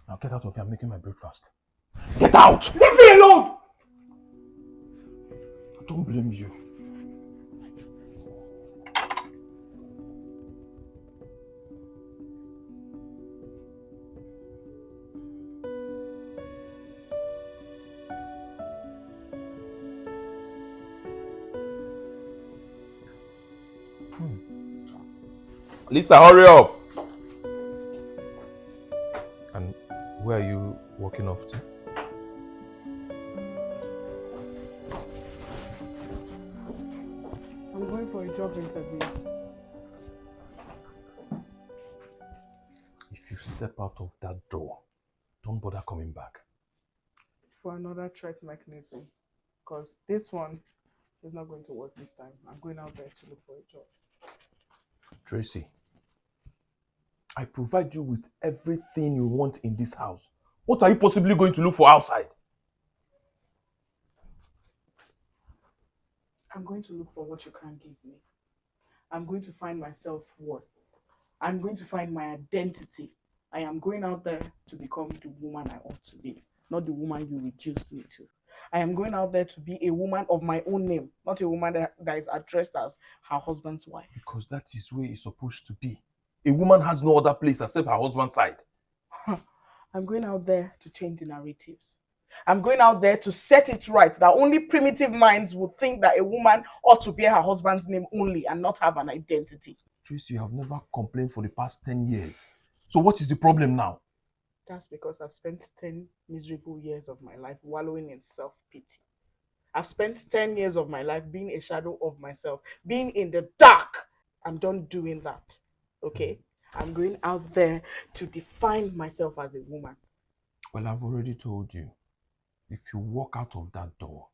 Now get out of here, I'm making my breakfast. Get out!
Leave me alone!
I don't blame you. Lisa, hurry up!
And where are you walking off to?
I'm going for a job interview.
If you step out of that door, don't bother coming back.
For another threat mechanism. Because this one is not going to work this time. I'm going out there to look for a job.
Tracy, I provide you with everything you want in this house. What are you possibly going to look for outside?
I'm going to look for what you can't give me. I'm going to find my self-worth. I'm going to find my identity. I am going out there to become the woman I ought to be, not the woman you reduced me to. I am going out there to be a woman of my own name, not a woman that is addressed as her husband's wife.
Because that is where it's supposed to be. A woman has no other place except her husband's side.
I'm going out there to change the narratives. I'm going out there to set it right that only primitive minds would think that a woman ought to bear her husband's name only and not have an identity.
Tracy, you have never complained for the past 10 years. So what is the problem now?
That's because I've spent 10 miserable years of my life wallowing in self-pity. I've spent 10 years of my life being a shadow of myself, being in the dark. I'm done doing that, okay? I'm going out there to define myself as a woman.
Well, I've already told you. If you walk out of that door,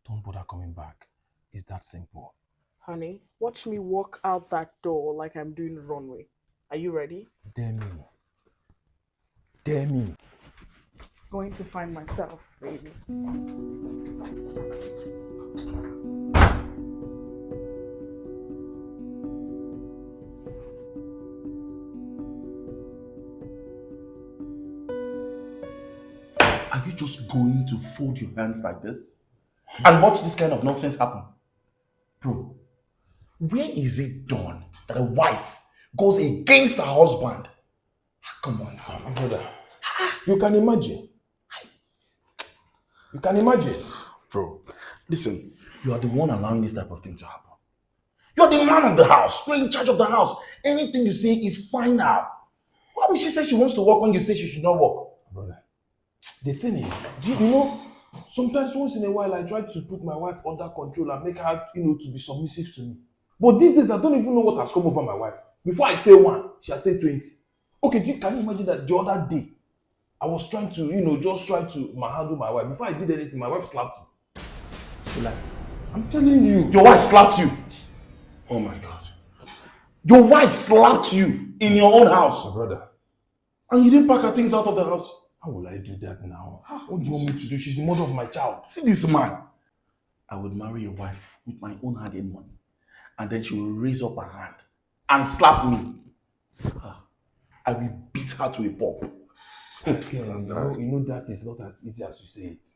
don't bother coming back. It's that simple.
Honey, watch me walk out that door like I'm doing the runway. Are you ready?
Dare me. Dare me.
Going to find myself, baby.
Are you just going to fold your hands like this and watch this kind of nonsense happen? Bro, where is it done that a wife goes against her husband? Come on now.
My brother, you can imagine. You can imagine.
Bro, listen, you are the one allowing this type of thing to happen. You are the man of the house. You're in charge of the house. Anything you say is fine now. Why would she say she wants to work when you say she should not work?
Brother, the thing is, you know, sometimes once in a while I try to put my wife under control and make her, to be submissive to me. But these days I don't even know what has come over my wife. Before I say one, she has said 20. Okay, can you imagine that the other day I was trying to, just try to manhandle my wife. Before I did anything, my wife slapped me. So like, I'm telling you.
Your wife slapped you? Oh my God. Your wife slapped you in your own house?
My brother.
And you didn't pack her things out of the house?
How will I do that now? What do you want me to do? She's the mother of my child.
See this man. I would marry your wife with my own hard-earned money. And then she will raise up her hand and slap me. I will beat her to a pulp.
You know that is not as easy as you say it.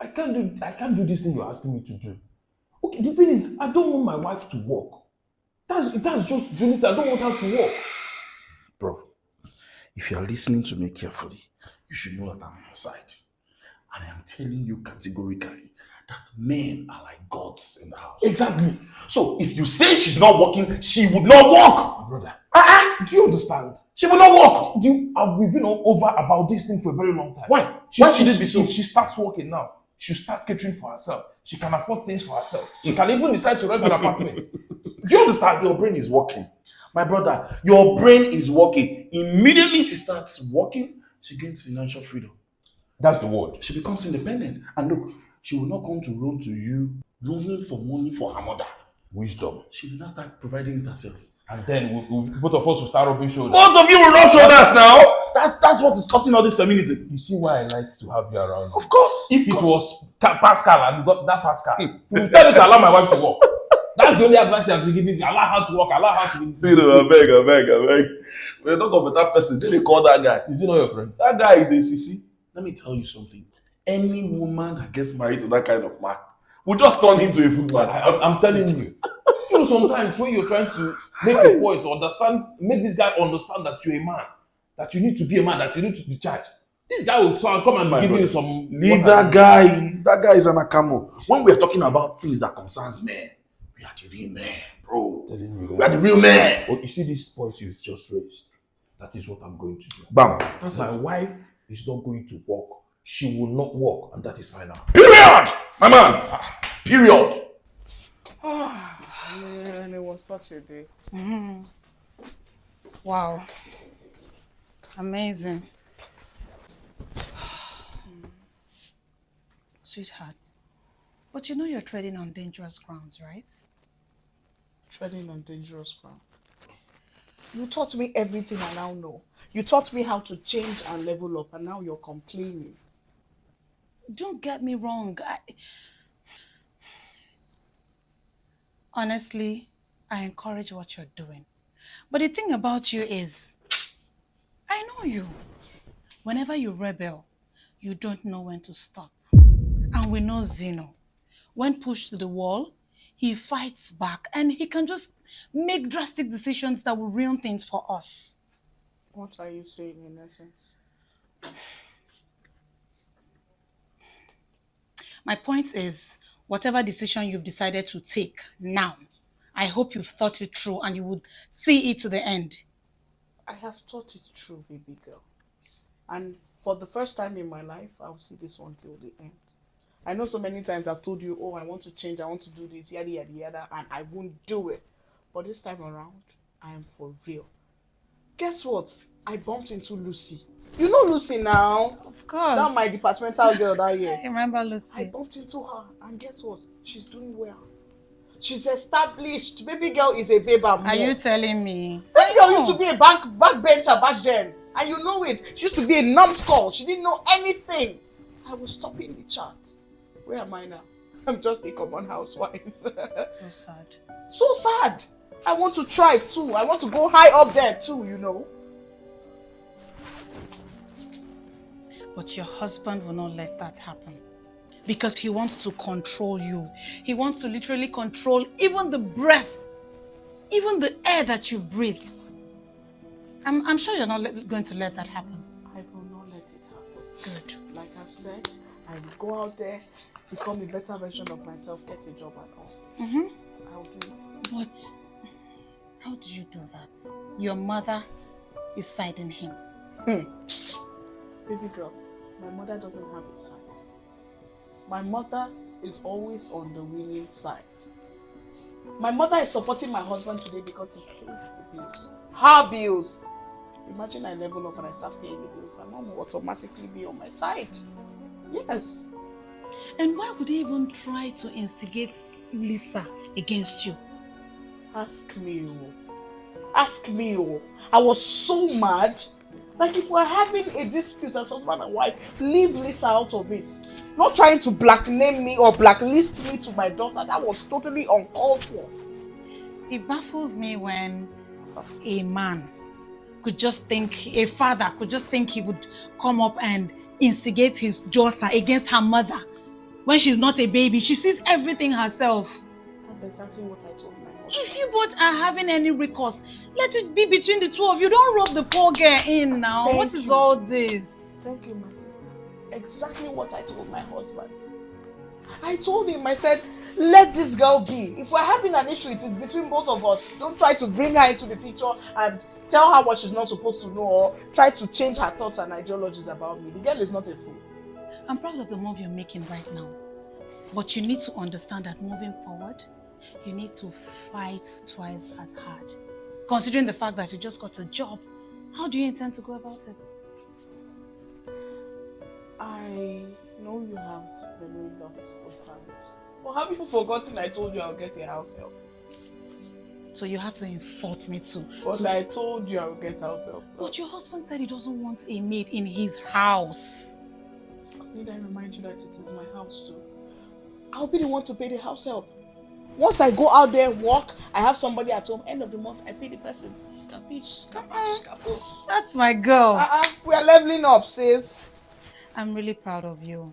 I can't do this thing you're asking me to do. Okay, the thing is, I don't want my wife to work. That's just the limit. I don't want her to work.
Bro, if you are listening to me carefully, you should know that I'm on your side. And I am telling you categorically that men are like gods in the house.
Exactly.
So if you say she's not working, she would not work.
Brother, do you understand?
She will not work.
We've been over about this thing for a very long time.
Why? Why should it be so?
If she starts working now, she'll start catering for herself. She can afford things for herself. She can even decide to rent an apartment. Do you understand?
Your brain is working. My brother, your brain is working. Immediately she starts working, she gains financial freedom.
That's the word.
She becomes independent. And look, she will not come to run to you longing for money for her mother.
Wisdom.
She will not start providing it herself.
And then both of us will start rubbing shoulders.
Both of you will rub shoulders now. That's what is causing all this feminism.
You see why I like to have you around.
Of course.
If it was Pascal and you got that Pascal, you will tell me to allow my wife to work. That's the only advice I've been giving you. Allow her to work. Allow her to.
See, I beg. When you talk about that person, then they call that guy.
Is he not your friend?
That guy is a sissy. Let me tell you something. Any woman that gets married to that kind of man will just turn him to a footman.
I'm telling you. You know, sometimes when you're trying to make a point to make this guy understand that you're a man, that you need to be a man, that you need to be charged. This guy will come and give you some.
Leave that guy. That guy is an akamo. When we're talking about things that concerns men, we are the real men, bro. We are the real men.
But you see these points you've just raised.
That is what I'm going to do.
Bam.
My wife is not going to work. She will not work, and that is final.
Period! My man! Period!
Man, it was such a day.
Wow. Amazing. Sweetheart, but you know you're treading on dangerous grounds, right?
Treading on dangerous ground. You taught me everything I now know. You taught me how to change and level up, and now you're complaining.
Don't get me wrong. Honestly, I encourage what you're doing. But the thing about you is, I know you. Whenever you rebel, you don't know when to stop. And we know Zeno. When pushed to the wall, he fights back and he can just make drastic decisions that will ruin things for us.
What are you saying in essence?
My point is, whatever decision you've decided to take now, I hope you've thought it through and you would see it to the end.
I have thought it through, baby girl. And for the first time in my life, I'll see this one till the end. I know so many times I've told you, oh, I want to change, I want to do this, yada, yada, yada, and I won't do it. But this time around, I am for real. Guess what? I bumped into Lucy. You know Lucy now?
Of course.
That my departmental girl that year.
I remember Lucy.
I bumped into her, and guess what? She's doing well. She's established. Baby girl is a babe and more.
Are you telling me?
This girl used to be a backbencher back then. And you know it. She used to be a numbskull. She didn't know anything. I was stopping the chat. Where am I now? I'm just a common housewife.
So sad.
So sad. I want to thrive too. I want to go high up there too, you know.
But your husband will not let that happen. Because he wants to control you. He wants to literally control even the breath, even the air that you breathe. I'm sure you're not going to let that happen.
I will not let it happen.
Good.
Like I've said, I will go out there, become a better version of myself, get a job and all. I'll do it.
But how do you do that? Your mother is siding him.
Baby girl, my mother doesn't have a side. My mother is always on the winning side. My mother is supporting my husband today because he pays the bills. Her bills. Imagine I level up and I start paying the bills. My mom will automatically be on my side. Yes.
And why would he even try to instigate Lisa against you?
Ask me, oh. Ask me, oh. I was so mad. Like if we're having a dispute as husband and wife, leave Lisa out of it. Not trying to blackname me or blacklist me to my daughter. That was totally uncalled for.
It baffles me when a man could just think, a father could just think he would come up and instigate his daughter against her mother. When she's not a baby, she sees everything herself.
That's exactly what I told my husband.
If you both are having any recourse, let it be between the two of you. Don't rub the poor girl in now. What is all this?
Thank you, my sister. Exactly what I told my husband. I told him, I said, let this girl be. If we're having an issue, it is between both of us. Don't try to bring her into the picture and tell her what she's not supposed to know or try to change her thoughts and ideologies about me. The girl is not a fool.
I'm proud of the move you're making right now. But you need to understand that moving forward, you need to fight twice as hard. Considering the fact that you just got a job, how do you intend to go about it?
I know you have memory loss sometimes. But have you forgotten I told you I'll get a house help?
So you had to insult me too.
But I told you I'll get house help.
But your husband said he doesn't want a maid in his house.
Need I remind you that it is my house too? I'll be the one to pay the house help. Once I go out there, work, I have somebody at home, end of the month, I pay the person. Capiche, capiche, capiche.
That's my girl.
We are leveling up, sis.
I'm really proud of you.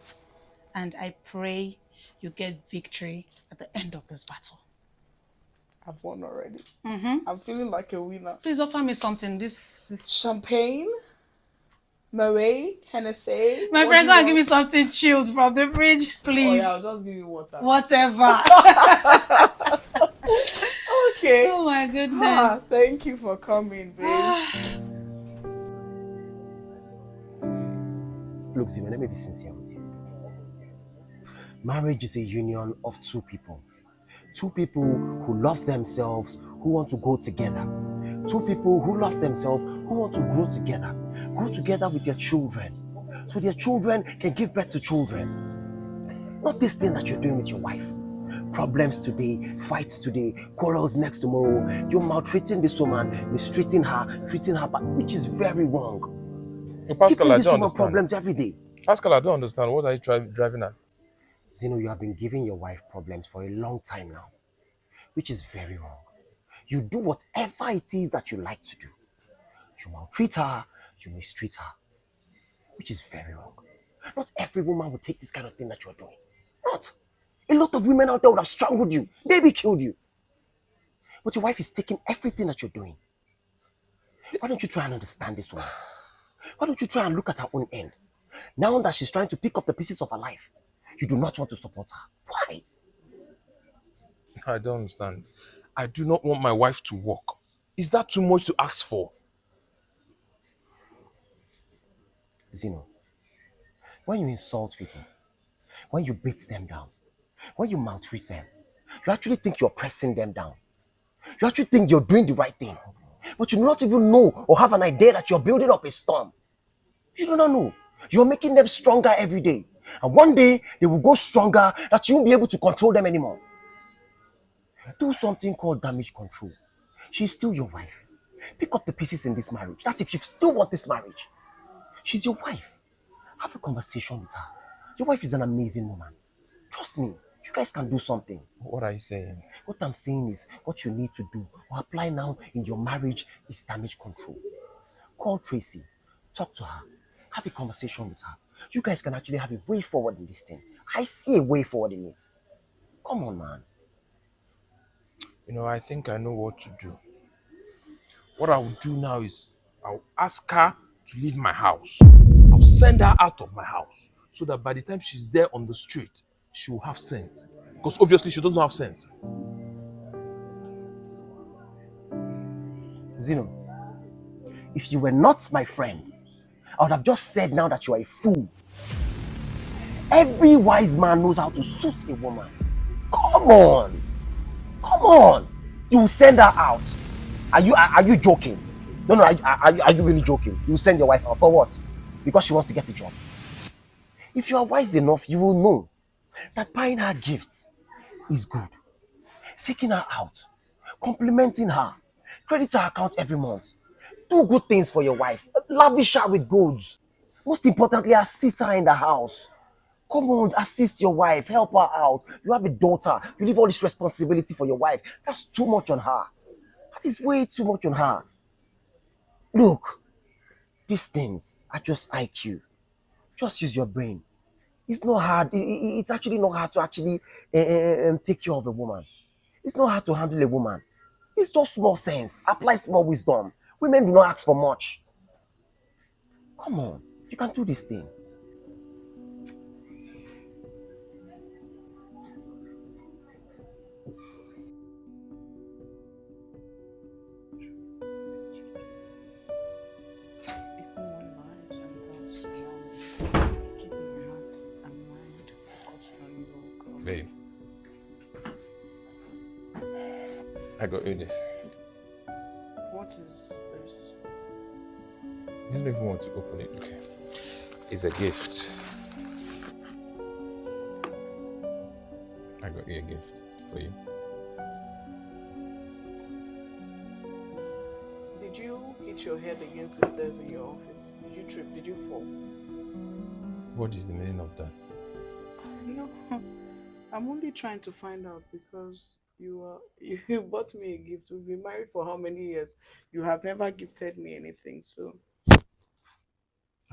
And I pray you get victory at the end of this battle.
I've won already. I'm feeling like a winner.
Please offer me something. This
champagne, Moët, Hennessy.
My friend, go and give me something chilled from the fridge, please.
Oh yeah, I'll just give you water.
Whatever.
Okay.
Oh my goodness.
Thank you for coming, babe.
Look, Zino, let me be sincere with you. Marriage is a union of two people. Two people who love themselves, who want to go together. Two people who love themselves, who want to grow together. Grow together with their children. So their children can give birth to children. Not this thing that you're doing with your wife. Problems today, fights today, quarrels next tomorrow. You're maltreating this woman, mistreating her, treating her bad, which is very wrong.
Pascal,
Giving
I
this
don't
woman
understand.
problems every day.
Pascal, I don't understand. What are you driving at?
Zeno, you have been giving your wife problems for a long time now, which is very wrong. You do whatever it is that you like to do. You maltreat her, you mistreat her, which is very wrong. Not every woman will take this kind of thing that you're doing. Not. A lot of women out there would have strangled you, maybe killed you. But your wife is taking everything that you're doing. Why don't you try and understand this woman? Why don't you try and look at her own end? Now that she's trying to pick up the pieces of her life, you do not want to support her. Why?
I don't understand. I do not want my wife to work. Is that too much to ask for?
Zeno, when you insult people, when you beat them down, when you maltreat them, you actually think you're pressing them down. You actually think you're doing the right thing. But you do not even know or have an idea that you're building up a storm. You do not know. You're making them stronger every day. And one day, they will go stronger that you won't be able to control them anymore. Do something called damage control. She's still your wife. Pick up the pieces in this marriage. That's if you still want this marriage. She's your wife. Have a conversation with her. Your wife is an amazing woman. Trust me, you guys can do something.
What are you saying?
What I'm saying is, what you need to do or apply now in your marriage is damage control. Call Tracy, talk to her, have a conversation with her. You guys can actually have a way forward in this thing. I see a way forward in it. Come on, man.
You know, I think I know what to do. What I will do now is I'll ask her to leave my house. I'll send her out of my house so that by the time she's there on the street, she will have sense. Because obviously she doesn't have sense.
Zeno, if you were not my friend, I would have just said now that you are a fool. Every wise man knows how to suit a woman. Come on. Come on. You will send her out. Are you joking? No, are you really joking? You will send your wife out for what? Because she wants to get a job. If you are wise enough, you will know that buying her gifts is good. Taking her out, complimenting her, credit her account every month. Do good things for your wife. Lavish her with goods. Most importantly, assist her in the house. Come on, assist your wife, help her out. You have a daughter. You leave all this responsibility for your wife. That's too much on her. That is way too much on her. Look, these things are just IQ. Just use your brain. It's not hard. It's actually not hard to actually take care of a woman. It's not hard to handle a woman. It's just small sense. Apply small wisdom. Women do not ask for much. Come on, you can do this thing.
Babe, I got you this.
What is this?
You don't even want to open it. Okay. It's a gift. I got you a gift for you.
Did you hit your head against the stairs in your office? Did you trip? Did you fall?
What is the meaning of that?
No, I'm only trying to find out because you bought me a gift. We've been married for how many years? You have never gifted me anything, so.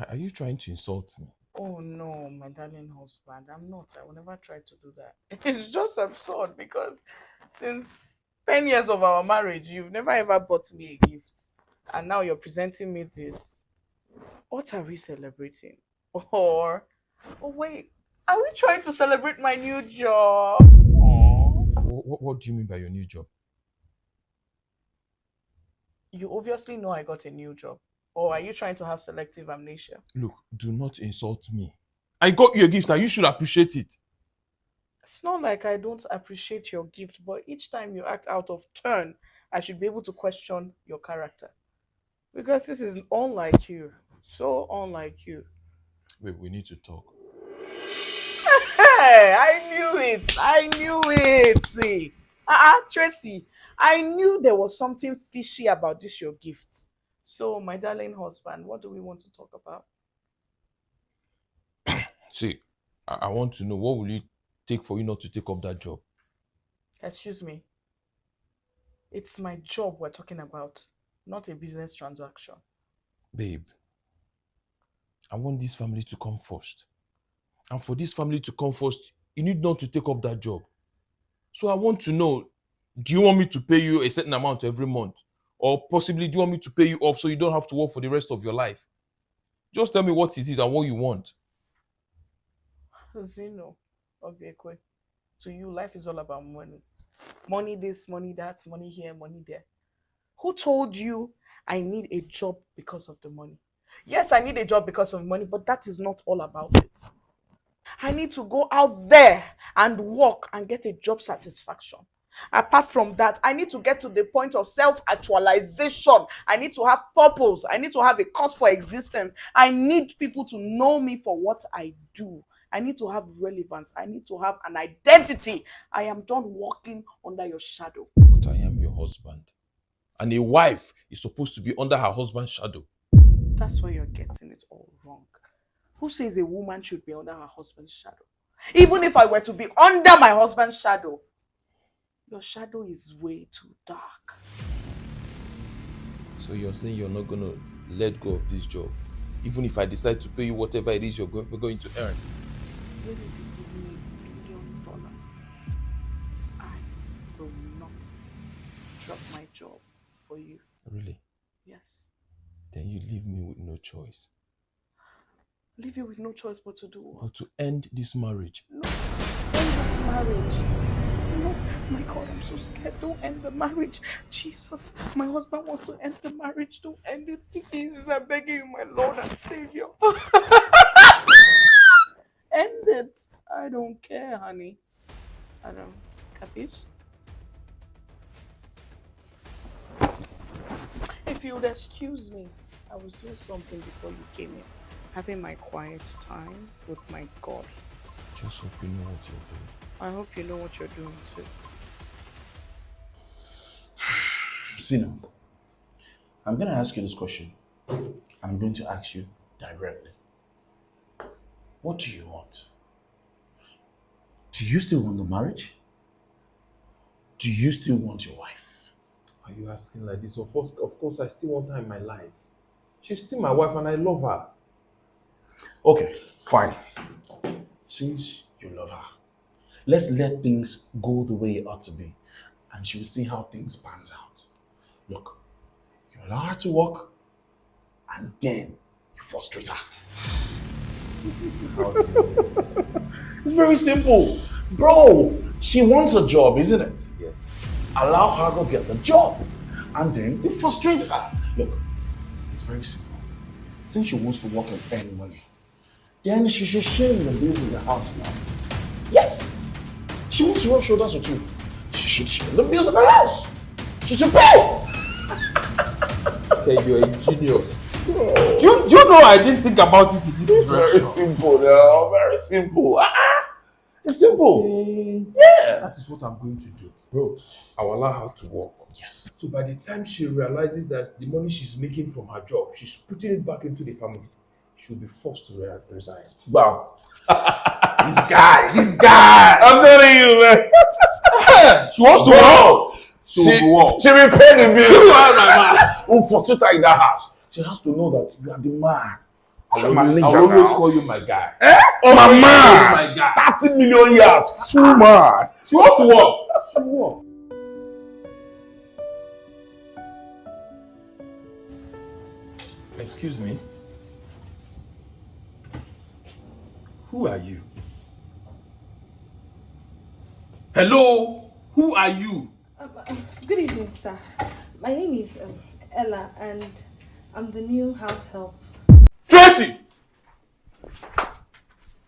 Are you trying to insult me?
Oh no, my darling husband, I'm not. I will never try to do that. It's just absurd because since 10 years of our marriage, you've never ever bought me a gift. And now you're presenting me this. What are we celebrating? Or, oh wait, are we trying to celebrate my new job?
What do you mean by your new job?
You obviously know I got a new job. Or are you trying to have selective amnesia?
Look, do not insult me. I got you a gift and you should appreciate it.
It's not like I don't appreciate your gift, but each time you act out of turn, I should be able to question your character. Because this is unlike you. So unlike you.
Wait, we need to talk.
Hey, I knew it. I knew it. See. Tracy, I knew there was something fishy about this your gift. So, my darling husband, what do we want to talk about?
See, I want to know, what will it take for you not to take up that job?
Excuse me. It's my job we're talking about, not a business transaction.
Babe, I want this family to come first. And for this family to come first, you need not to take up that job. So I want to know, do you want me to pay you a certain amount every month? Or possibly do you want me to pay you off so you don't have to work for the rest of your life? Just tell me what is it and what you want.
Zeno, Obiekwe, to you, life is all about money. Money this, money that, money here, money there. Who told you I need a job because of the money? Yes, I need a job because of money, but that is not all about it. I need to go out there and work and get a job satisfaction. Apart from that, I need to get to the point of self-actualization. I need to have purpose. I need to have a cause for existence. I need people to know me for what I do. I need to have relevance. I need to have an identity. I am done walking under your shadow.
But I am your husband. And a wife is supposed to be under her husband's shadow.
That's where you're getting it all wrong. Who says a woman should be under her husband's shadow? Even if I were to be under my husband's shadow, your shadow is way too dark.
So you're saying you're not going to let go of this job, even if I decide to pay you whatever it is we're going to earn?
Even if you give me $1 billion, I will not drop my job for you.
Really?
Yes.
Then you leave me with no choice.
Leave you with no choice but to do what?
But to end this marriage.
No, end this marriage. No, my God, I'm so scared. Don't end the marriage. Jesus, my husband wants to end the marriage. Don't end it, please. I'm begging you, my Lord and Savior. End it. I don't care, honey. I don't. Capiche? If you would excuse me, I was doing something before you came in. Having my quiet time with my God.
Just hope you know what you're doing.
I hope you know what you're doing too.
Sino, I'm going to ask you this question. I'm going to ask you directly. What do you want? Do you still want the marriage? Do you still want your wife?
Are you asking like this? Of course, I still want her in my life. She's still my wife and I love her.
Okay, fine. Since you love her, let's let things go the way it ought to be, and she will see how things pans out. Look, you allow her to work, and then you frustrate her. It's very simple. Bro, she wants a job, isn't it?
Yes.
Allow her to get the job, and then you frustrate her. Look, it's very simple. Since she wants to work and earn money, then she should share the bills in the house now. Yes! She wants to rub shoulders with you. She should share the bills in the house. She should pay!
Okay, you're a genius. Do you know I didn't think about it in this
Very simple now, very simple. It's simple. Yeah.
That is what I'm going to do. Bro, I'll allow her to work.
Yes.
So by the time she realizes that the money she's making from her job, she's putting it back into the family, she'll be forced to resign.
Wow. This guy. I'm telling you, man.
She wants to work.
She will pay the bill. Who frustrate her in that house? She has to know that you are the man.
I'll always call you my guy.
Oh, my man.
My guy.
30 million years. Full man.
She wants to work. She will work. Excuse me. Who are you? Hello? Who are you?
Good evening, sir. My name is Ella, and
I'm the new house help.
Tracy!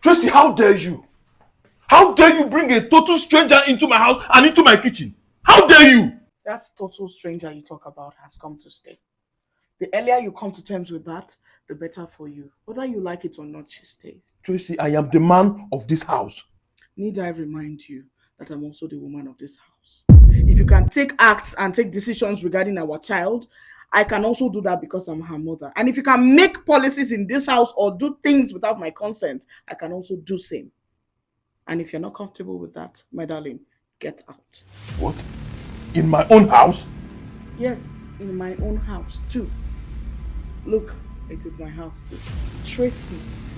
Tracy, how dare you? How dare you bring a total stranger into my house and into my kitchen? How dare you?
That total stranger you talk about has come to stay. The earlier you come to terms with that, the better for you. Whether you like it or not, she stays.
Tracy, I am the man of this house.
Need I remind you that I'm also the woman of this house? If you can take acts and take decisions regarding our child, I can also do that because I'm her mother. And if you can make policies in this house or do things without my consent, I can also do same. And if you're not comfortable with that, my darling, get out.
What? In my own house?
Yes, in my own house too. Look, it is my house too. Tracy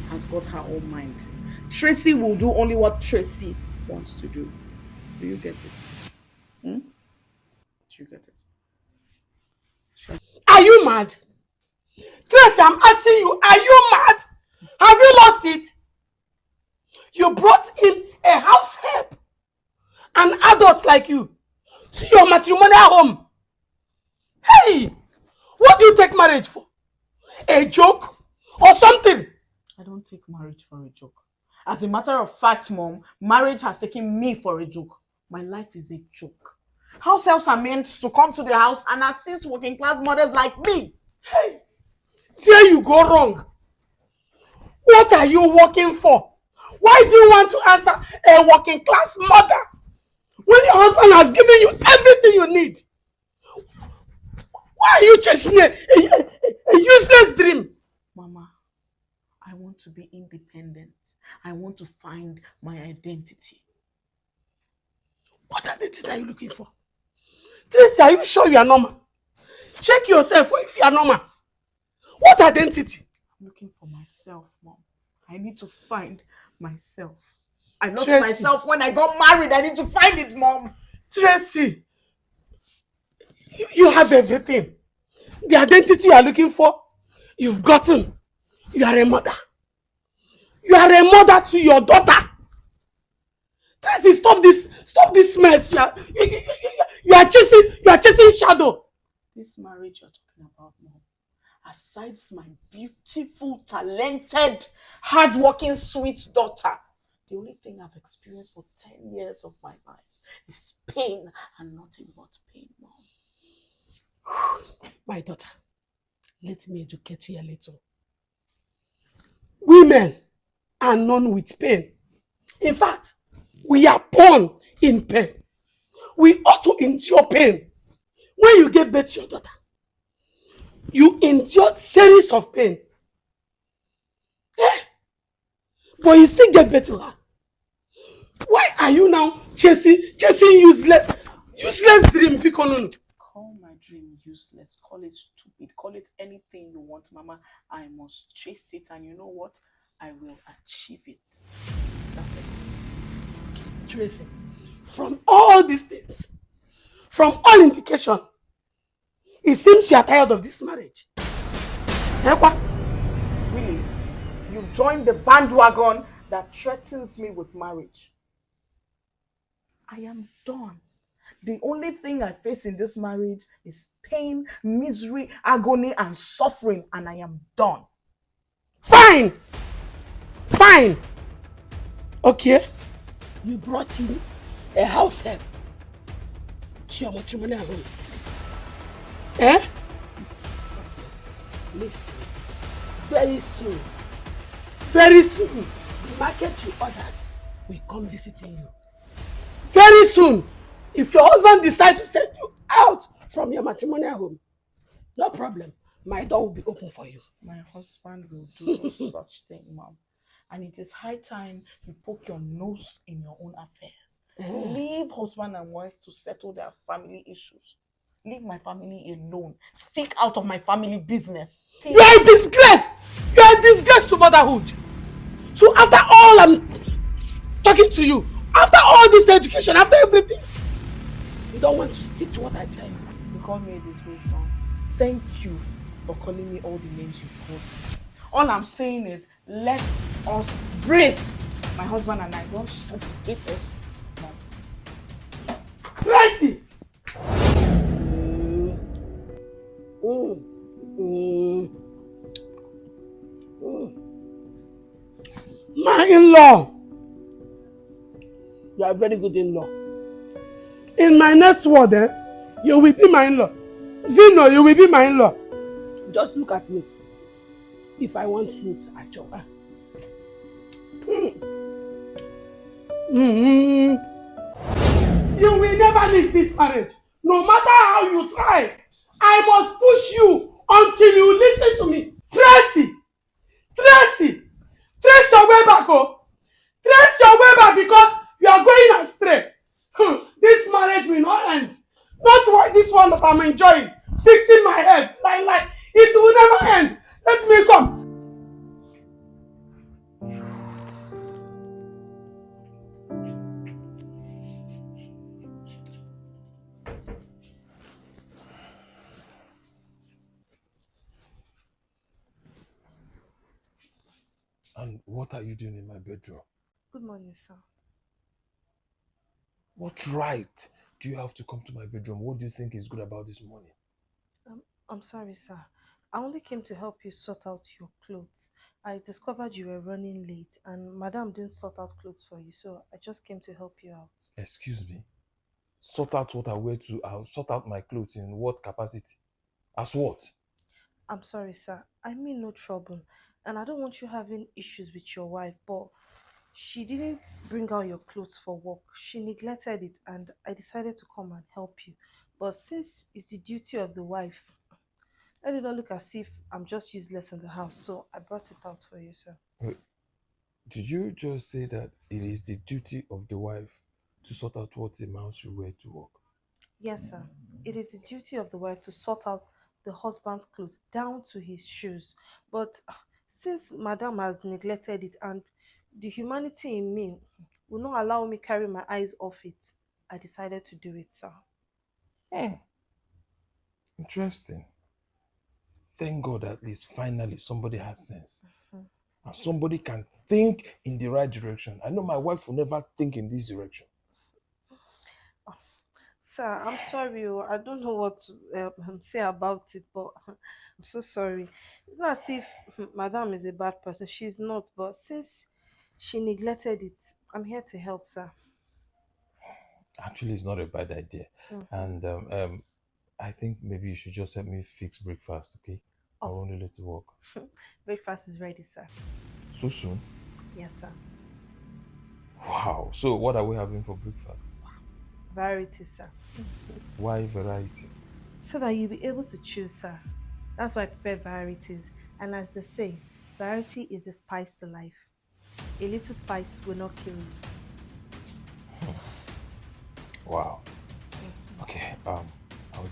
has got her own mind. Tracy will do only what Tracy wants to do. Do you get it? Do you get it?
Are you mad? Tracy, I'm asking you, are you mad? Have you lost it? You brought in a house help, an adult like you, to your matrimonial home. Hey, what do you take marriage for? A joke or something?
I don't take marriage for a joke. As a matter of fact, Mom, marriage has taken me for a joke. My life is a joke. House helps are meant to come to the house and assist working class mothers like me.
Hey, there you go wrong. What are you working for? Why do you want to answer a working class mother when your husband has given you everything you need? Why are you chasing a useless dream?
Mama, I want to be independent. I want to find my identity.
What identity are you looking for? Tracy, are you sure you are normal? Check yourself if you are normal. What identity?
I'm looking for myself, Mom. I need to find myself. I lost
Tracy.
myself when I got married. I need to find it, Mom.
Tracy, you have everything. The identity you are looking for, you've gotten. You are a mother. You are a mother to your daughter. Tracy, stop this mess. You are chasing shadow.
This marriage you're talking about, Mom, aside my beautiful, talented, hardworking, sweet daughter, the only thing I've experienced for 10 years of my life is pain and nothing but pain, Mom.
My daughter, let me educate you a little. Women are known with pain. In fact, we are born in pain. We ought to endure pain. When you gave birth to your daughter, you endured series of pain. But you still gave birth to her. Why are you now chasing useless dream?
Call my dream useless. Call it stupid. Call it anything you want, Mama. I must chase it, and you know what? I will achieve it. That's it.
Tracy, from all these things, from all indication, it seems you are tired of this marriage.
Really? You've joined the bandwagon that threatens me with marriage. I am done. The only thing I face in this marriage is pain, misery, agony, and suffering, and I am done.
Fine! Okay, you brought in a house help to your matrimonial home. Listen, very soon, the market you ordered will come visiting you. Very soon, if your husband decides to send you out from your matrimonial home, no problem, my door will be open for you.
My husband will do no such thing, Mom. And it is high time you poke your nose in your own affairs. Leave husband and wife to settle their family issues. Leave my family alone. Stick out of my family business.
You are a disgrace! You are a disgrace to motherhood. So after all I'm talking to you, after all this education, after everything, you don't want to stick to what I tell you.
You called me a disgrace, Mom. Thank you for calling me all the names you've called me. All I'm saying is, let us breathe. My husband and I, don't suffocate us, Mom.
Tracy! in-law. You are a very good in-law. In my next word, you will be my in-law. Zino, you will be my in-law. Just look at me. If I want fruit, I chop. You will never leave this marriage. No matter how you try, I must push you until you listen to me. Tracy! Tracy! Trace your way back, oh! Trace your way back because you are going astray. This marriage will not end. Not like this one that I'm enjoying. Fixing my hair, like it will never end. Let me come.
And what are you doing in my bedroom?
Good morning, sir.
What right do you have to come to my bedroom? What do you think is good about this morning?
I'm sorry, sir. I only came to help you sort out your clothes. I discovered you were running late and Madam didn't sort out clothes for you, so I just came to help you out.
Excuse me? Sort out what I wear to, I'll sort out my clothes in what capacity? As what?
I'm sorry, sir. I mean no trouble. And I don't want you having issues with your wife, but she didn't bring out your clothes for work. She neglected it and I decided to come and help you. But since it's the duty of the wife, let it not look as if I'm just useless in the house, so I brought it out for you, sir.
Wait, did you just say that it is the duty of the wife to sort out what the man should wear to work?
Yes, sir. It is the duty of the wife to sort out the husband's clothes down to his shoes. But since Madam has neglected it and the humanity in me will not allow me carry my eyes off it, I decided to do it, sir.
Interesting. Thank God at least finally somebody has sense. And somebody can think in the right direction. I know my wife will never think in this direction.
Sir, I'm sorry. I don't know what to say about it, but I'm so sorry. It's not as if Madam is a bad person. She's not, but since she neglected it, I'm here to help, sir.
Actually, it's not a bad idea. And I think maybe you should just help me fix breakfast, okay? I won't let it work.
Breakfast is ready, sir.
So soon?
Yes, sir.
Wow. So what are we having for breakfast?
Variety, sir.
Why variety?
So that you'll be able to choose, sir. That's why I prepare varieties. And as they say, variety is the spice to life. A little spice will not kill you.
Wow.
Yes, sir.
Okay, I'll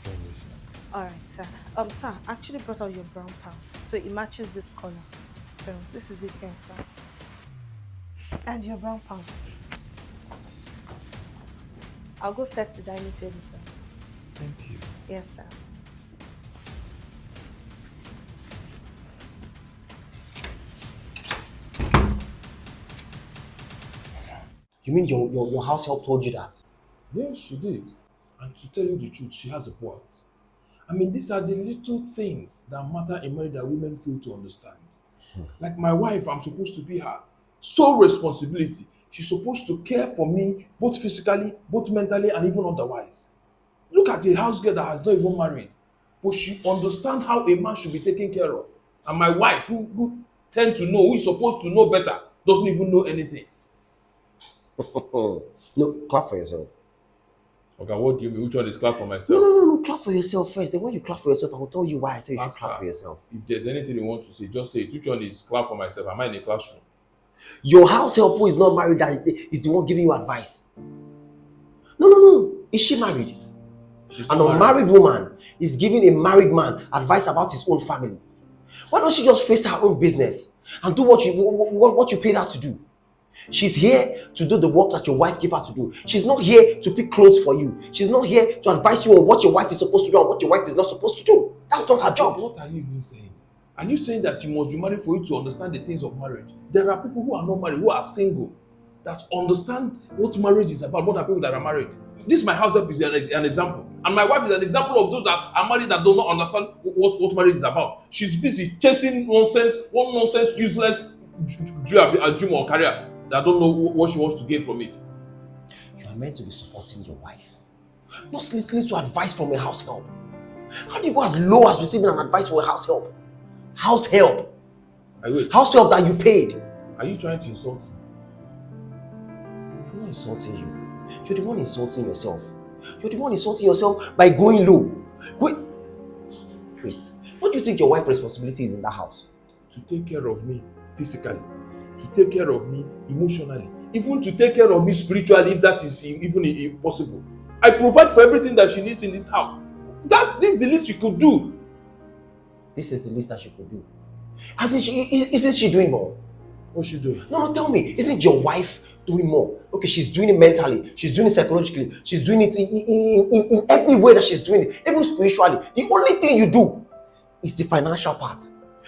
join you, sir.
Alright, sir. Sir, I actually brought out your brown pound, so it matches this color. So this is it here, sir. And your brown pound. I'll go set the dining table, sir.
Thank you.
Yes, sir.
You mean your house help told you that?
Yes, she did. And to tell you the truth, she has a point. I mean, these are the little things that matter in marriage that women fail to understand. Like my wife, I'm supposed to be her sole responsibility. She's supposed to care for me, both physically, both mentally, and even otherwise. Look at a house girl that has not even married, but she understands how a man should be taken care of. And my wife, who tend to know, who is supposed to know better, doesn't even know anything.
No, clap for yourself.
Okay, what do you mean? Which one is clap for myself?
No, clap for yourself first. Then when you clap for yourself, I will tell you why I say you should clap for yourself.
If there's anything you want to say, just say it. Which one is clap for myself? Am I in a classroom?
Your house help who is not married that is the one giving you advice. No. Is she married? An unmarried woman is giving a married man advice about his own family. Why don't she just face her own business and do what you paid her to do? She's here to do the work that your wife gave her to do. She's not here to pick clothes for you. She's not here to advise you on what your wife is supposed to do and what your wife is not supposed to do. That's not her job.
What are you even saying? Are you saying that you must be married for you to understand the things of marriage? There are people who are not married, who are single, that understand what marriage is about, more than people that are married. This my house help is an example. And my wife is an example of those that are married that do not understand what marriage is about. She's busy chasing nonsense, useless dream or career. I don't know what she wants to gain from it.
You are meant to be supporting your wife, not listening to advice from a house help. How do you go as low as receiving an advice from a house help? House help. House help that you paid.
Are you trying to insult me?
I'm not insulting you. You're the one insulting yourself. You're the one insulting yourself by going low. Wait. What do you think your wife's responsibility is in that house?
To take care of me physically, to take care of me emotionally, even to take care of me spiritually if that is even impossible. I provide for everything that she needs in this house. This is the least she could do.
This is the least that she could do. Isn't she doing more?
What's she doing?
No, tell me. Isn't your wife doing more? Okay, she's doing it mentally. She's doing it psychologically. She's doing it in every way that she's doing it. Even spiritually. The only thing you do is the financial part.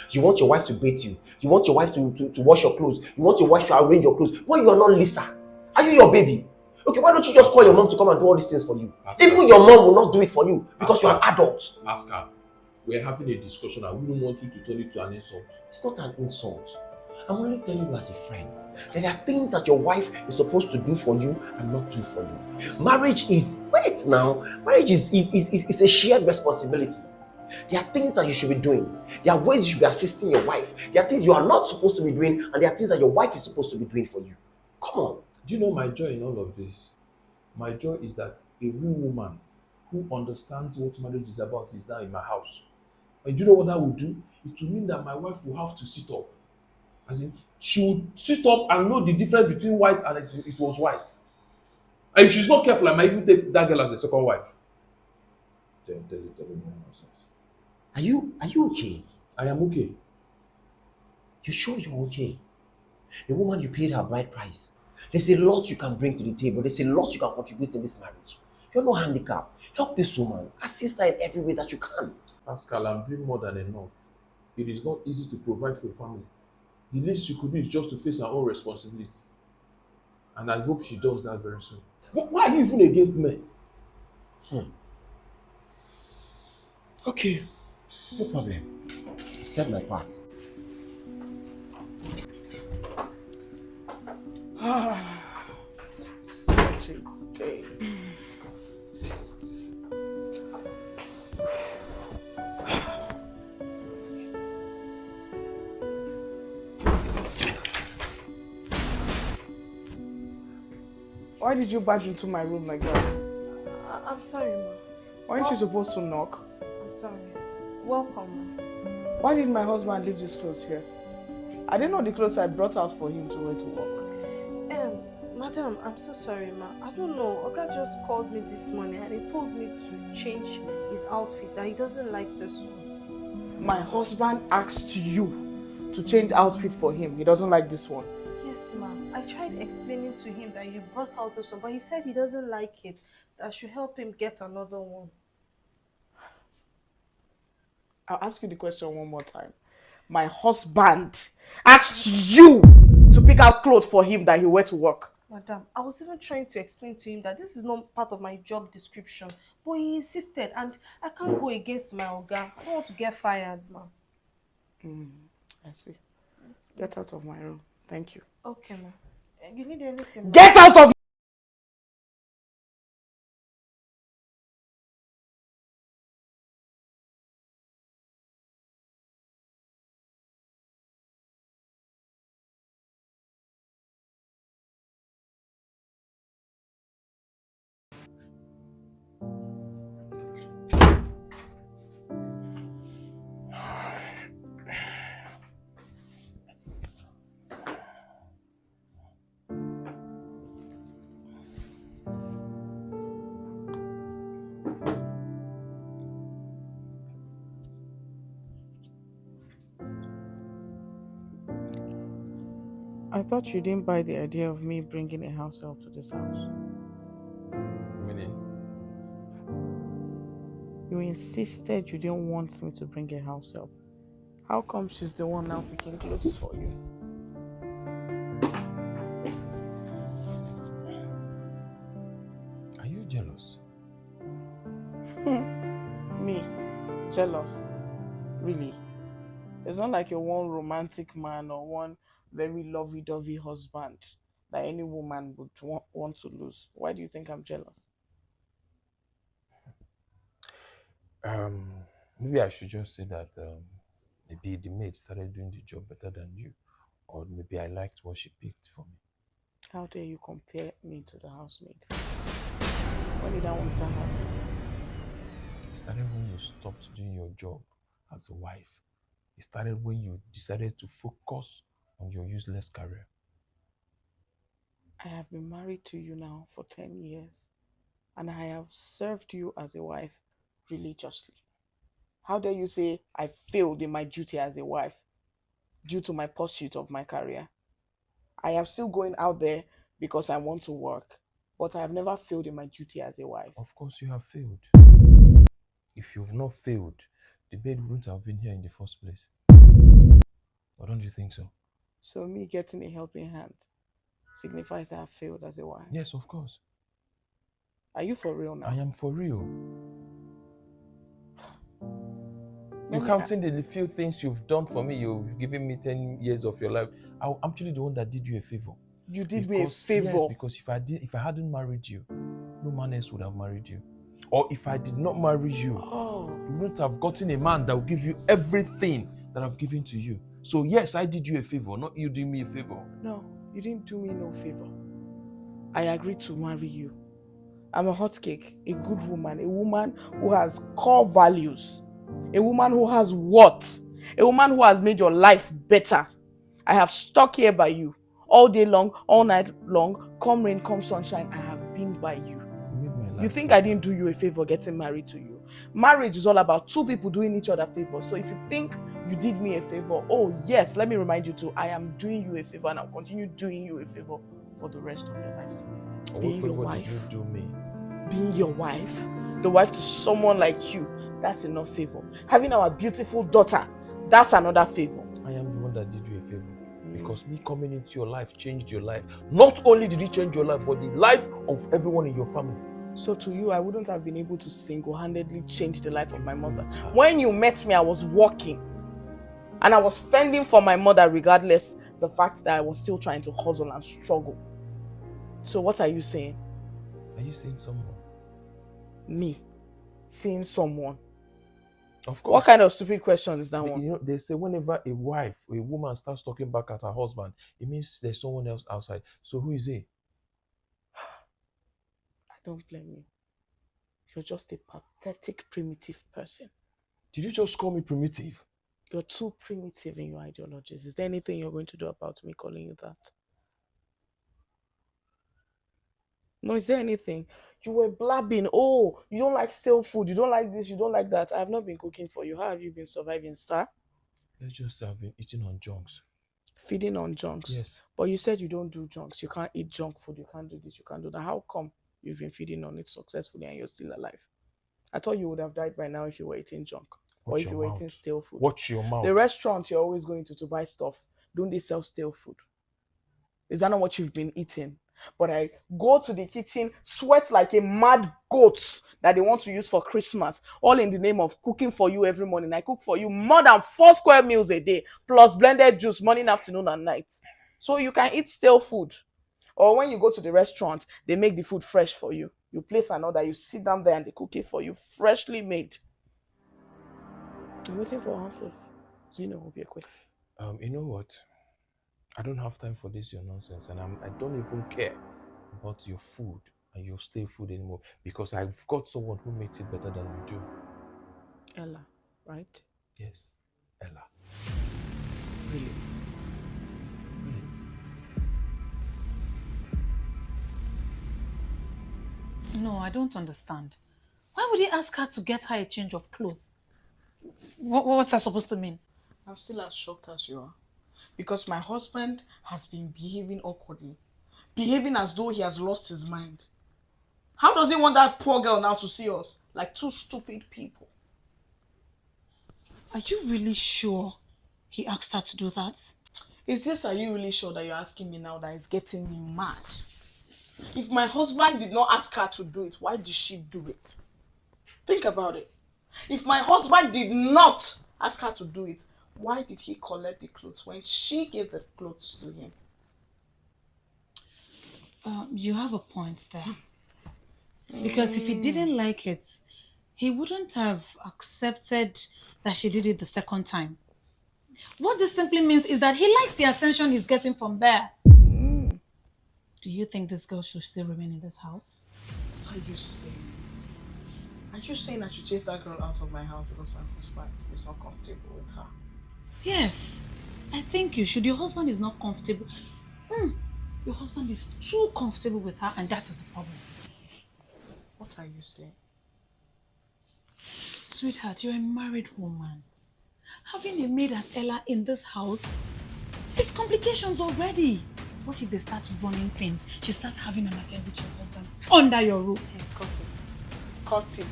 You want your wife to bathe you. You want your wife to wash your clothes. You want your wife to arrange your clothes. When you are not Lisa, are you your baby? Okay, why don't you just call your mom to come and do all these things for you? Even your mom will not do it for you because you are an adult.
Ask her. We're having a discussion. I wouldn't want you to turn it to an insult.
It's not an insult. I'm only telling you as a friend. There are things that your wife is supposed to do for you and not do for you. Marriage is a shared responsibility. There are things that you should be doing. There are ways you should be assisting your wife. There are things you are not supposed to be doing, and there are things that your wife is supposed to be doing for you. Come on.
Do you know my joy in all of this? My joy is that a real woman who understands what marriage is about is now in my house. And do you know what that would do? It will mean that my wife will have to sit up. As in, she would sit up and know the difference between white and it was white. And if she's not careful, I might even take that girl as a second wife. Tell me nonsense.
Are you okay?
I am okay.
You sure you're okay? The woman you paid her bride price. There's a lot you can bring to the table. There's a lot you can contribute in this marriage. You're no handicap. Help this woman. Assist her in every way that you can.
Pascal, I'm doing more than enough. It is not easy to provide for a family. The least you could do is just to face her own responsibility. And I hope she does that very soon. Why are you even against men?
Okay. No problem. I said my part.
Such a day. Why did you barge into my room like that?
I'm sorry, ma.
Weren't you supposed to knock?
I'm sorry. Welcome, ma.
Why did my husband leave these clothes here? I didn't know the clothes I brought out for him to wear to work.
Madam, I'm so sorry, ma. I don't know. Oga just called me this morning and he told me to change his outfit, that he doesn't like this one.
My husband asked you to change outfit for him. He doesn't like this one.
Yes, ma'am. I tried explaining to him that you brought out this one, but he said he doesn't like it. That I should help him get another one.
I'll ask you the question one more time. My husband asked you to pick out clothes for him that he wear to work.
Madam, I was even trying to explain to him that this is not part of my job description, but he insisted, and I can't go against my Oga. I don't want to get fired, ma'am.
I see. Get out of my room. Thank you.
Okay, ma'am. You need anything?
Get out of I thought you didn't buy the idea of me bringing a house help to this house.
Meaning?
You insisted you didn't want me to bring a house help. How come she's the one now picking clothes for you?
Are you jealous?
Me? Jealous? Really? It's not like you're one romantic man or one very lovey-dovey husband. that any woman would want to lose. Why do you think I'm jealous?
Maybe I should just say that maybe the maid started doing the job better than you, or maybe I liked what she picked for me.
How dare you compare me to the housemaid? When did that one start happening?
It started when you stopped doing your job as a wife. It started when you decided to focus on your useless career.
I have been married to you now for 10 years, and I have served you as a wife religiously. How dare you say I failed in my duty as a wife due to my pursuit of my career? I am still going out there because I want to work, but I have never failed in my duty as a wife.
Of course you have failed. If you've not failed, the bed wouldn't have been here in the first place. Or don't you think so?
So me getting a helping hand signifies I have failed as a wife?
Yes, of course.
Are you for real now?
I am for real. You're counting the few things you've done for me. You've given me 10 years of your life. I'm actually the one that did you a favor.
You did me a favor?
Yes, because if I hadn't married you, no man else would have married you. Or if I did not marry you, you wouldn't have gotten a man that will give you everything that I've given to you. So yes, I did you a favor, not you doing me a favor.
No, you didn't do me no favor. I agreed to marry you. I'm a hot cake, a good woman, a woman who has core values, a woman who has what? A woman who has made your life better. I have stuck here by you all day long, all night long, come rain, come sunshine. I have been by you. You think I didn't do you a favor getting married to you? Marriage is all about two people doing each other favors. So if you think you did me a favor, oh yes, let me remind you too, I am doing you a favor and I'll continue doing you a favor for the rest of your lives.
What favor did you do me?
Being your wife, the wife to someone like you, that's enough favor. Having our beautiful daughter, that's another favor.
I am the one that did you a favor. Because me coming into your life changed your life. Not only did it change your life, but the life of everyone in your family.
So to you, I wouldn't have been able to single-handedly change the life of my mother. When you met me, I was working. And I was fending for my mother regardless the fact that I was still trying to hustle and struggle. So what are you saying?
Are you seeing someone?
Me? Seeing someone?
Of course.
What kind of stupid question is that one?
You know, they say whenever a woman starts talking back at her husband, it means there's someone else outside. So who is he?
I don't blame you. You're just a pathetic, primitive person.
Did you just call me primitive?
You're too primitive in your ideologies. Is there anything you're going to do about me calling you that? No, is there anything? You were blabbing. Oh, you don't like stale food. You don't like this. You don't like that. I have not been cooking for you. How have you been surviving, sir?
Let's just have been eating on junks.
Feeding on junks?
Yes.
But you said you don't do junks. You can't eat junk food. You can't do this. You can't do that. How come you've been feeding on it successfully and you're still alive? I thought you would have died by now if you were eating junk. Or if you were eating stale food.
Watch your mouth.
The restaurant you're always going to buy stuff, don't they sell stale food? Is that not what you've been eating? But I go to the kitchen, sweat like a mad goat that they want to use for Christmas, all in the name of cooking for you every morning. I cook for you more than 4 square meals a day, plus blended juice morning, afternoon, and night. So you can eat stale food. Or when you go to the restaurant, they make the food fresh for you. You place an order, you sit down there and they cook it for you, freshly made. I'm waiting for answers. Zeno will be a quick.
You know what? I don't have time for this your nonsense, and I don't even care about your food and your stale food anymore because I've got someone who makes it better than you do.
Ella, right?
Yes, Ella.
Really?
No, I don't understand. Why would he ask her to get her a change of clothes? What's that supposed to mean?
I'm still as shocked as you are. Because my husband has been behaving awkwardly. Behaving as though he has lost his mind. How does he want that poor girl now to see us? Like two stupid people.
Are you really sure he asked her to do that?
Are you really sure that you're asking me now that is getting me mad? If my husband did not ask her to do it, why did she do it? Think about it. If my husband did not ask her to do it, why did he collect the clothes when she gave the clothes to him?
You have a point there. Because if he didn't like it, he wouldn't have accepted that she did it the second time. What this simply means is that he likes the attention he's getting from there. Do you think this girl should still remain in this house?
What are you saying? Are you saying I should chase that girl out of my house because my husband is not comfortable with her?
Yes, I think you should. Your husband is not comfortable. Your husband is too comfortable with her, and that is the problem.
What are you saying?
Sweetheart, you're a married woman. Having a maid as Ella in this house is complications already. What if they start running things? She starts having an affair with your husband under your roof.
Hey, cut it. Cut it.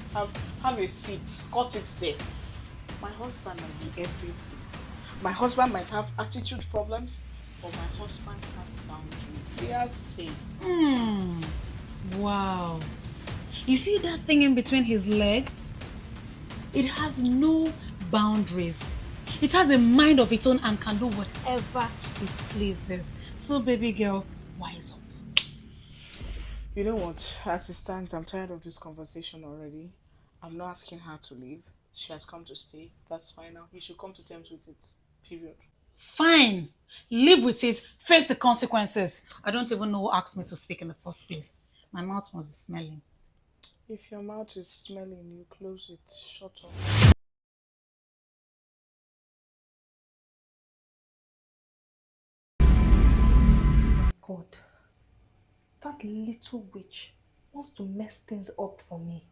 Have a seat. Cut it there. My husband might be everything. My husband might have attitude problems, but my husband has boundaries. He has taste.
Wow. You see that thing in between his leg? It has no boundaries. It has a mind of its own and can do whatever it pleases. So, baby girl, wise up.
You know what? As it stands, I'm tired of this conversation already. I'm not asking her to leave. She has come to stay. That's fine now. You should come to terms with it. Period.
Fine. Live with it. Face the consequences. I don't even know who asked me to speak in the first place. My mouth was smelling.
If your mouth is smelling, you close it. Shut up.
God, that little witch wants to mess things up for me.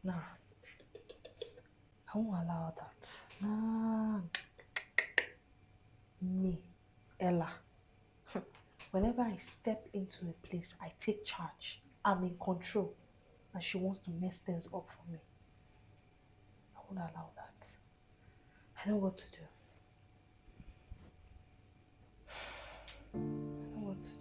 Nah, I won't allow that. Nah. Me, Ella. Whenever I step into a place, I take charge. I'm in control. And she wants to mess things up for me. I won't allow that. I know what to do. I know what to do.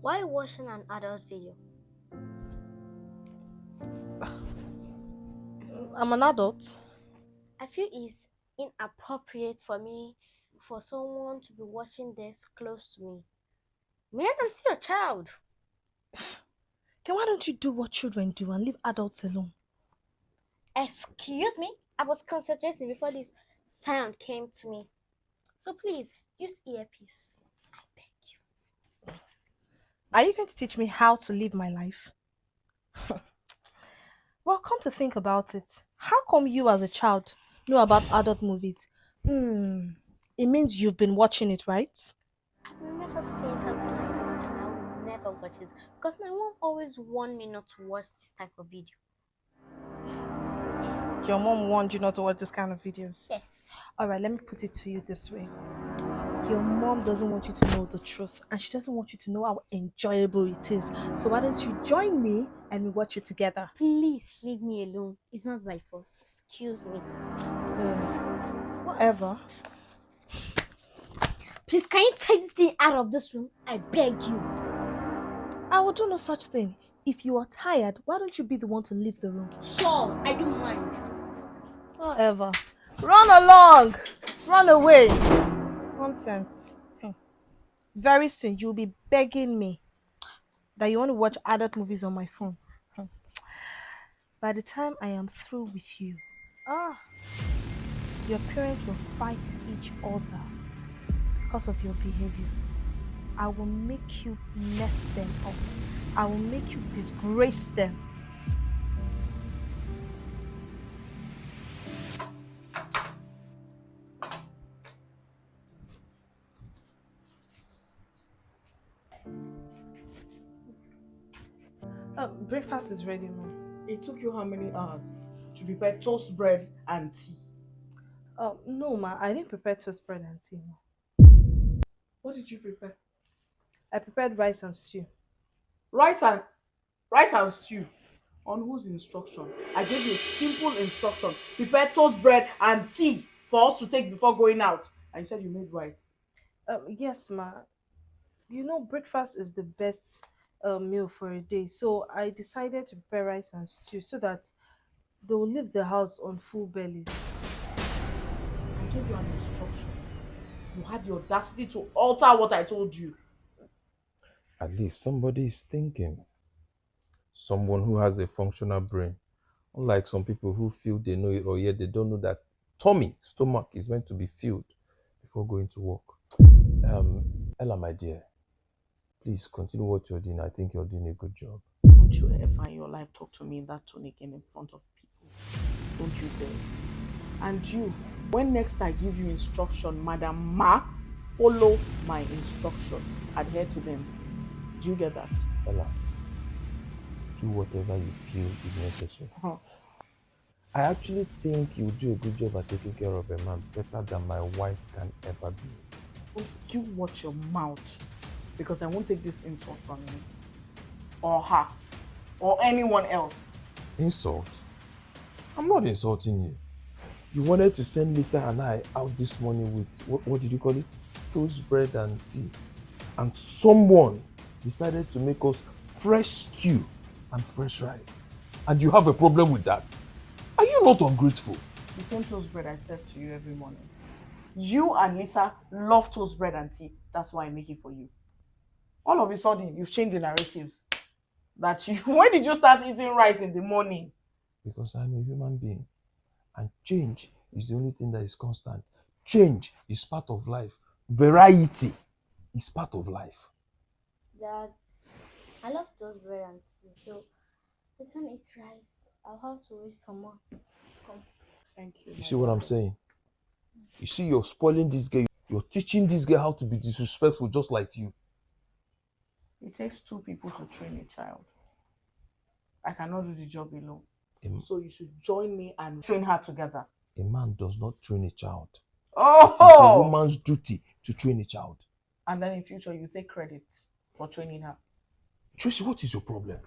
Why watching an adult video?
I'm an adult.
I feel it's inappropriate for someone to be watching this close to me. Man, I'm still a child.
Then why don't you do what children do and leave adults alone?
Excuse me? I was concentrating before this sound came to me. So please, use earpiece. I beg you.
Are you going to teach me how to live my life? Well, come to think about it. How come you as a child know about adult movies? It means you've been watching it, right?
I've never seen something like this and I will never watch it because my mom always warned me not to watch this type of video.
Your mom warned you not to watch this kind of videos?
Yes.
Alright, let me put it to you this way. Your mom doesn't want you to know the truth and she doesn't want you to know how enjoyable it is. So why don't you join me and we watch it together?
Please leave me alone. It's not by force. Excuse me.
Whatever.
Please, can you take this thing out of this room? I beg you.
I will do no such thing. If you are tired, why don't you be the one to leave the room?
Sure, I don't mind.
Whatever. Run along! Run away! Nonsense. Very soon you'll be begging me that you want to watch adult movies on my phone. By the time I am through with you, your parents will fight each other because of your behavior. I will make you mess them up. I will make you disgrace them.
Breakfast is ready, Mom. It took you how many hours to prepare toast bread and tea?
No, ma, I didn't prepare toast bread and tea. No.
What did you prepare?
I prepared rice and stew.
Rice and stew. On whose instruction? I gave you a simple instruction. Prepare toast bread and tea. for us to take before going out. And you said you made rice.
Yes, ma. You know, breakfast is the best meal for a day. So I decided to prepare rice and stew so that they will leave the house on full bellies.
I gave you an instruction. You had the audacity to alter what I told you.
At least somebody is thinking. Someone who has a functional brain. Unlike some people who feel they know it or yet they don't know that stomach is meant to be filled before going to work. Ella, my dear, please continue what you're doing. I think you're doing a good job.
Don't you ever in your life talk to me in that tone again in front of people. Don't you dare. And you, when next I give you instruction, Madam Ma, follow my instructions. Adhere to them. Do you get that?
Ella, do whatever you feel is necessary.
Huh.
I actually think you do a good job at taking care of a man better than my wife can ever do.
Don't you watch your mouth, because I won't take this insult from you, or her, or anyone else.
Insult? I'm not insulting you. You wanted to send Lisa and I out this morning with, what did you call it? Toast bread and tea. And someone decided to make us fresh stew and fresh rice. And you have a problem with that? Are you not ungrateful?
The same toast bread I serve to you every morning. You and Lisa love toast bread and tea. That's why I make it for you. All of a sudden, you've changed the narratives. That you, when did you start eating rice in the morning?
Because I'm a human being. And change is the only thing that is constant. Change is part of life. Variety is part of life.
Dad, I love toast bread and tea, so they can eat rice. I'll have to wait for more. Come.
Thank you.
You see what I'm saying? You see, you're spoiling this girl. You're teaching this girl how to be disrespectful just like you.
It takes two people to train a child. I cannot do the job alone. So you should join me and train her together.
A man does not train a child.
Oh!
It is a woman's duty to train a child.
And then in future, you take credit for training her.
Tracy, what is your problem?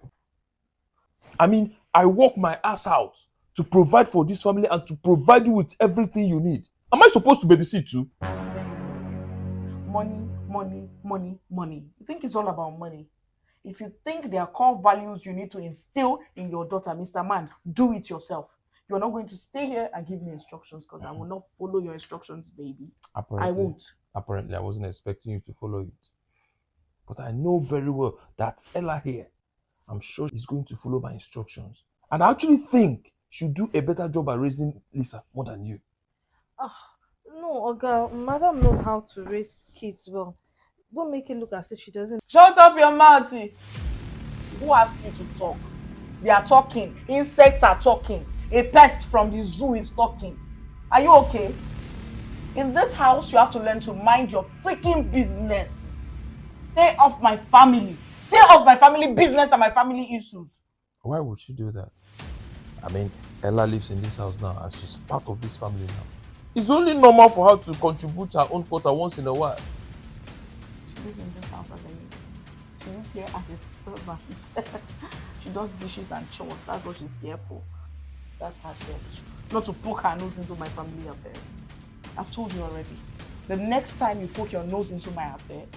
I mean, I work my ass out to provide for this family and to provide you with everything you need. Am I supposed to babysit too?
Money, money, money, money. You think it's all about money? If you think there are core values you need to instill in your daughter, Mr. Man, do it yourself. You're not going to stay here and give me instructions because I will not follow your instructions, baby. I won't.
Apparently, I wasn't expecting you to follow it. But I know very well that Ella here, I'm sure is going to follow my instructions. And I actually think she'll do a better job at raising Lisa more than you.
No, Oga, Madam knows how to raise kids well. Don't make it look as if she doesn't.
Shut up your mouth. Who asked you to talk? They are talking. Insects are talking. A pest from the zoo is talking. Are you okay? In this house, you have to learn to mind your freaking business. Stay off my family. Stay off my family business and my family issues.
Why would she do that? I mean, Ella lives in this house now and she's part of this family now. It's only normal for her to contribute her own quota once in a while.
She lives in this house as a maid. She lives here as a servant. She does dishes and chores. That's what she's here for. That's her job. Not to poke her nose into my family affairs. I've told you already. The next time you poke your nose into my affairs,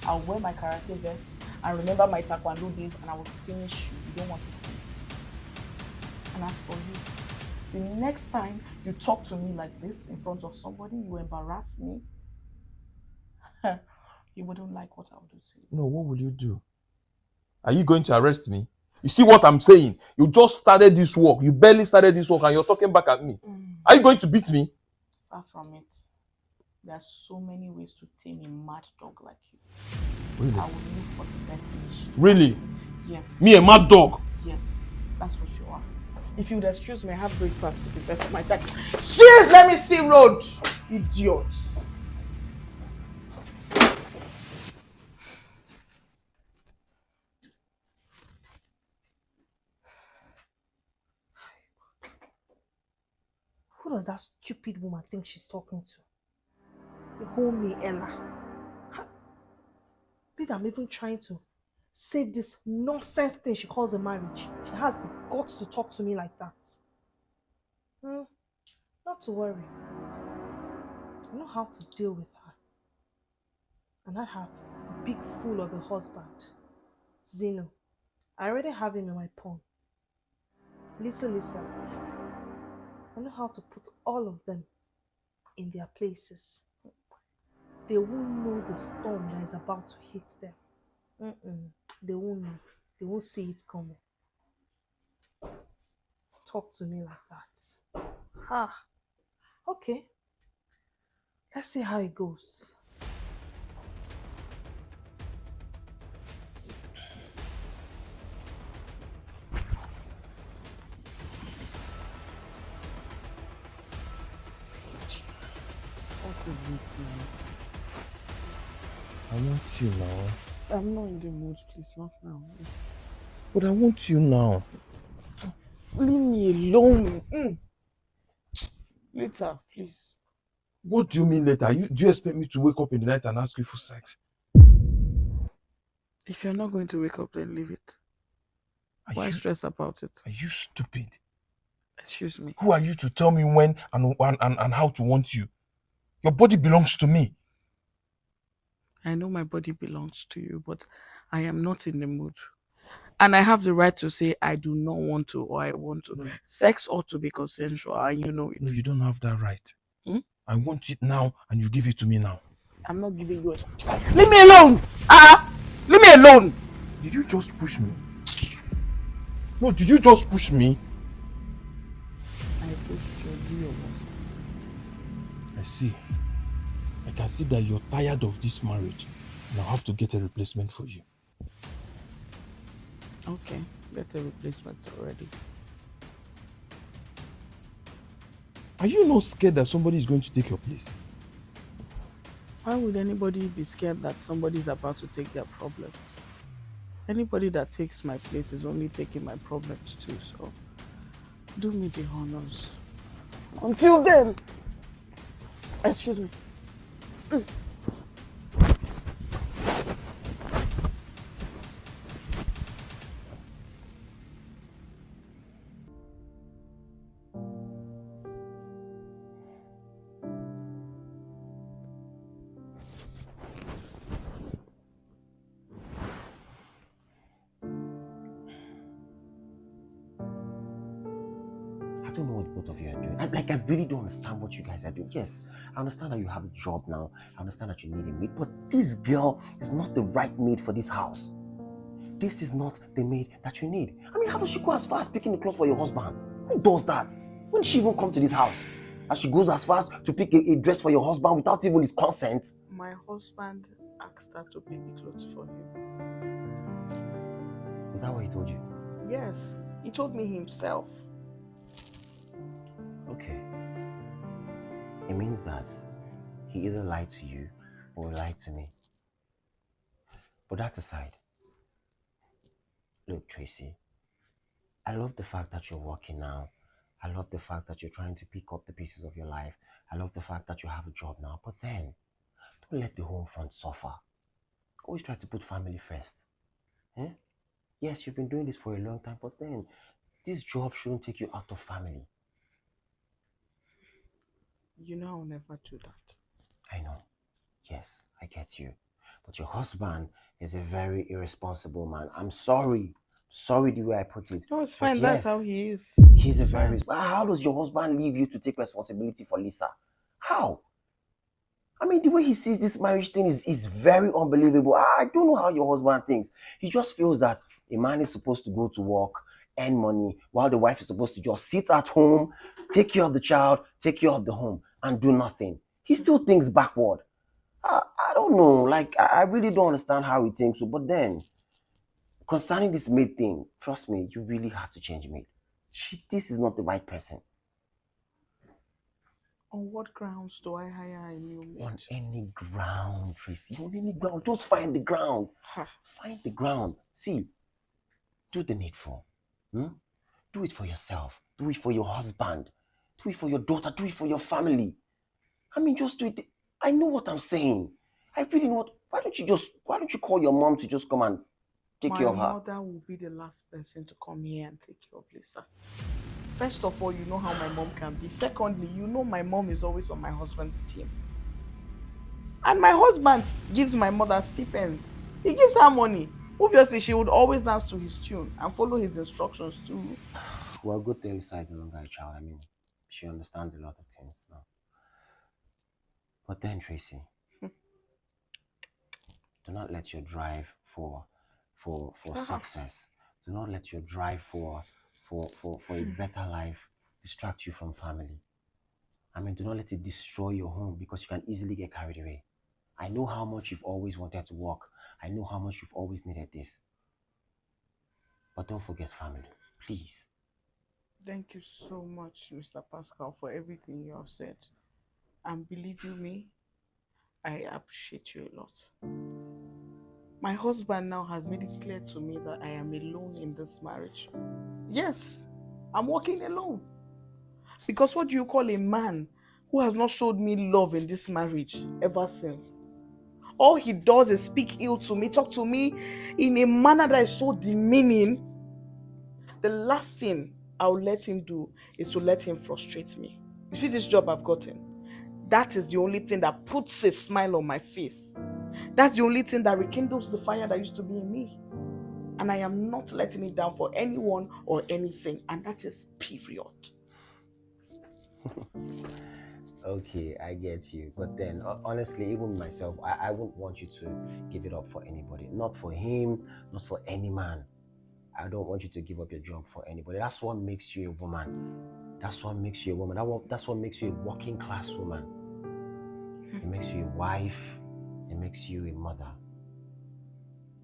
I'll wear my karate vest and remember my taekwondo days and I will finish you. You don't want to see it. And as for you, the next time you talk to me like this in front of somebody, you embarrass me, you wouldn't like what I'll do to you.
No, what will you do? Are you going to arrest me? You see what I'm saying? You just started this work. You barely started this work and you're talking back at me. Are you going to beat me?
Far from it. There are so many ways to tame a mad dog like you.
Really?
I will look for the best niche.
Really?
Yes.
Me, a mad dog?
Yes, that's what you are. If you would excuse me, I have breakfast to prepare for my child. Cheers! Let me see road! Idiots.
Who does that stupid woman think she's talking to? You hold me, Ella. Think I'm even trying to save this nonsense thing she calls a marriage. She has the guts to talk to me like that. Not to worry. I know how to deal with her. And I have a big fool of a husband. Zeno. I already have him in my pawn. Little Lisa. I know how to put all of them in their places. They won't know the storm that is about to hit them. They won't know. They won't see it coming. Talk to me like that. Ha. Okay. Let's see how it goes.
What is it now?
I want you now.
I'm not in the mood, please, not now.
But I want you now.
Leave me alone. Later, please.
What do you mean later? Do you expect me to wake up in the night and ask you for sex?
If you're not going to wake up, then leave it. Why stress about it?
Are you stupid?
Excuse me.
Who are you to tell me when and how to want you? Your body belongs to me.
I know my body belongs to you, but I am not in the mood. And I have the right to say I do not want to or I want to. Sex ought to be consensual, and you know it.
No, you don't have that right. I want it now and you give it to me now.
I'm not giving you a... Leave me alone! Leave me alone!
Did you just push me? No, did you just push me?
I pushed you. Do your work.
I see. I can see that you're tired of this marriage. And I'll have to get a replacement for you.
Okay, get a replacement already.
Are you not scared that somebody is going to take your place?
Why would anybody be scared that somebody is about to take their problems? Anybody that takes my place is only taking my problems too, so do me the honors. Until then, excuse me.
I don't know what both of you are doing. I really don't understand what you guys are doing. Yes, I understand that you have a job now. I understand that you need a maid. But this girl is not the right maid for this house. This is not the maid that you need. I mean, how does she go as far as picking the clothes for your husband? Who does that? When did she even come to this house? And she goes as far as to pick a dress for your husband without even his consent?
My husband asked her to pick the clothes for him.
Is that what he told you?
Yes, he told me himself.
Okay. It means that he either lied to you or lied to me. But that aside, look, Tracy, I love the fact that you're working now. I love the fact that you're trying to pick up the pieces of your life. I love the fact that you have a job now. But then, don't let the home front suffer. Always try to put family first. Yes, you've been doing this for a long time, but then this job shouldn't take you out of family.
You know I'll never do that.
I know. Yes, I get you. But your husband is a very irresponsible man. I'm sorry. Sorry the way I put it.
No, it's fine. That's how he is.
He's a very... How does your husband leave you to take responsibility for Lisa? How? I mean, the way he sees this marriage thing is very unbelievable. I don't know how your husband thinks. He just feels that a man is supposed to go to work, earn money, while the wife is supposed to just sit at home, take care of the child, take care of the home, and do nothing. He still thinks backward. I don't know. I really don't understand how he thinks. But then, concerning this maid thing, trust me, you really have to change maid. This is not the right person.
On what grounds do I hire a new maid?
On any ground, Tracy. On any ground. Just find the ground. Find the ground. See, do the needful. Do it for yourself. Do it for your husband. Do it for your daughter. Do it for your family. I mean, just do it. I know what I'm saying. I really know what... Why don't you call your mom to just come and take care of her?
My mother will be the last person to come here and take care of Lisa. First of all, you know how my mom can be. Secondly, you know my mom is always on my husband's team. And my husband gives my mother stipends. He gives her money. Obviously, she would always dance to his tune and follow his instructions too.
Well, good thing Lisa is no longer a child. I mean, she understands a lot of things now. But then, Tracy, do not let your drive for success, do not let your drive for a better life distract you from family. I mean, do not let it destroy your home because you can easily get carried away. I know how much you've always wanted to work. I know how much you've always needed this. But don't forget family, please.
Thank you so much, Mr. Pascal, for everything you have said. And believe you me, I appreciate you a lot. My husband now has made it clear to me that I am alone in this marriage. Yes, I'm walking alone. Because what do you call a man who has not showed me love in this marriage ever since? All he does is speak ill to me, talk to me in a manner that is so demeaning. The last thing I'll let him do is to let him frustrate me. You see this job I've gotten? That is the only thing that puts a smile on my face. That's the only thing that rekindles the fire that used to be in me. And I am not letting it down for anyone or anything. And that is period.
Okay, I get you. But then, honestly, even myself, I wouldn't want you to give it up for anybody. Not for him, not for any man. I don't want you to give up your job for anybody. That's what makes you a woman. That's what makes you a woman. That's what makes you a working class woman. It makes you a wife. It makes you a mother.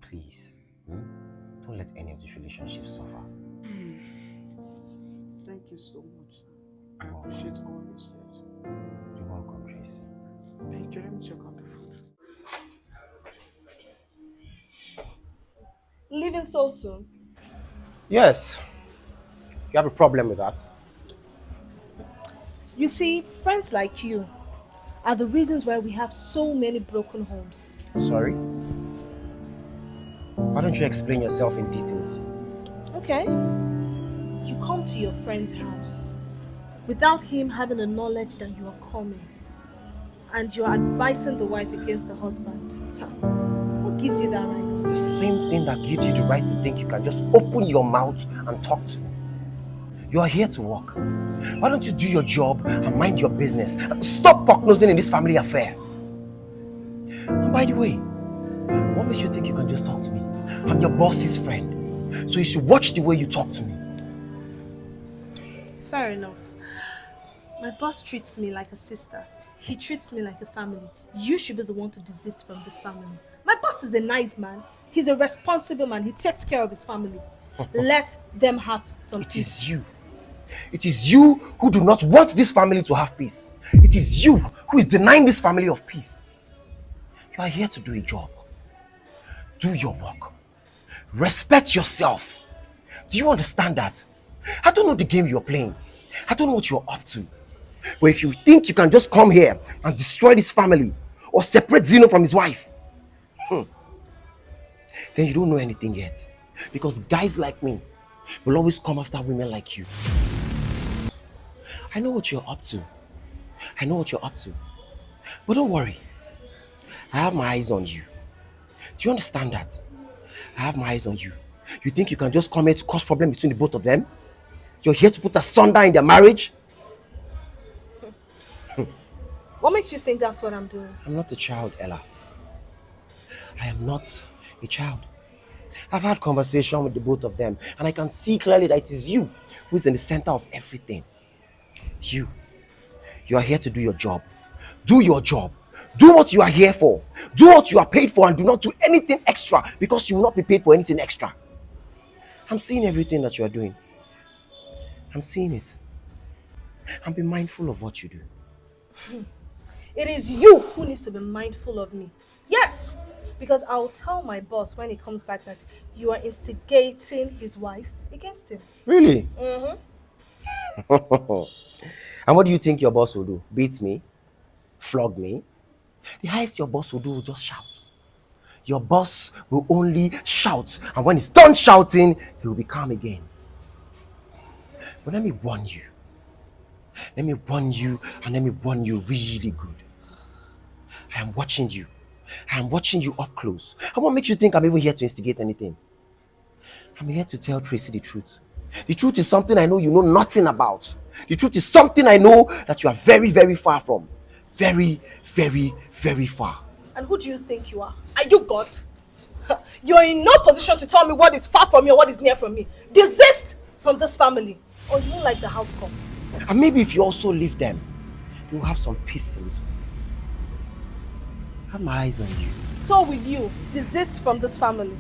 Please, don't let any of these relationships suffer.
Thank you so much, sir. I appreciate all you said.
You're welcome, Tracy.
Thank you. Let me check on the food.
Leaving so soon?
Yes. You have a problem with that?
You see, friends like you are the reasons why we have so many broken homes.
Sorry? Why don't you explain yourself in details?
Okay. You come to your friend's house without him having the knowledge that you are coming, and you are advising the wife against the husband. What gives you that right?
The same thing that gives you the right to think you can just open your mouth and talk to me. You are here to work. Why don't you do your job and mind your business? Stop pock-nosing in this family affair. And by the way, what makes you think you can just talk to me? I'm your boss's friend, so you should watch the way you talk to me.
Fair enough. My boss treats me like a sister. He treats me like a family. You should be the one to desist from this family. My boss is a nice man. He's a responsible man. He takes care of his family. Let them have some peace.
It is you. It is you who do not want this family to have peace. It is you who is denying this family of peace. You are here to do a job. Do your work. Respect yourself. Do you understand that? I don't know the game you're playing. I don't know what you're up to. But if you think you can just come here and destroy this family or separate Zeno from his wife, then you don't know anything yet. Because guys like me will always come after women like you. I know what you're up to. I know what you're up to. But don't worry. I have my eyes on you. Do you understand that? I have my eyes on you. You think you can just come here to cause problem between the both of them? You're here to put asunder in their marriage?
What makes you think that's what I'm doing?
I'm not a child, Ella. I am not a child. I've had conversation with the both of them, and I can see clearly that it is you who's in the center of everything. You are here to do your job. Do your job. Do what you are here for. Do what you are paid for, and do not do anything extra, because you will not be paid for anything extra. I'm seeing everything that you are doing. I'm seeing it. And be mindful of what you do.
It is you who needs to be mindful of me. Yes, because I'll tell my boss when he comes back that you are instigating his wife against him.
Really?
Mm-hmm.
And what do you think your boss will do? Beat me? Flog me? The highest your boss will do will just shout. Your boss will only shout, and when he's done shouting, he will be calm again. But let me warn you. Let me warn you, and let me warn you really good. I am watching you. I am watching you up close. And what makes you think I'm even here to instigate anything? I'm here to tell Tracy the truth. The truth is something I know you know nothing about. The truth is something I know that you are very, very far from. Very, very, very far.
And who do you think you are? Are you God? You're in no position to tell me what is far from me or what is near from me. Desist from this family, or you won't like the outcome.
And maybe if you also leave them, you'll have some peace in this world. I have my eyes on you.
So will you desist from this family.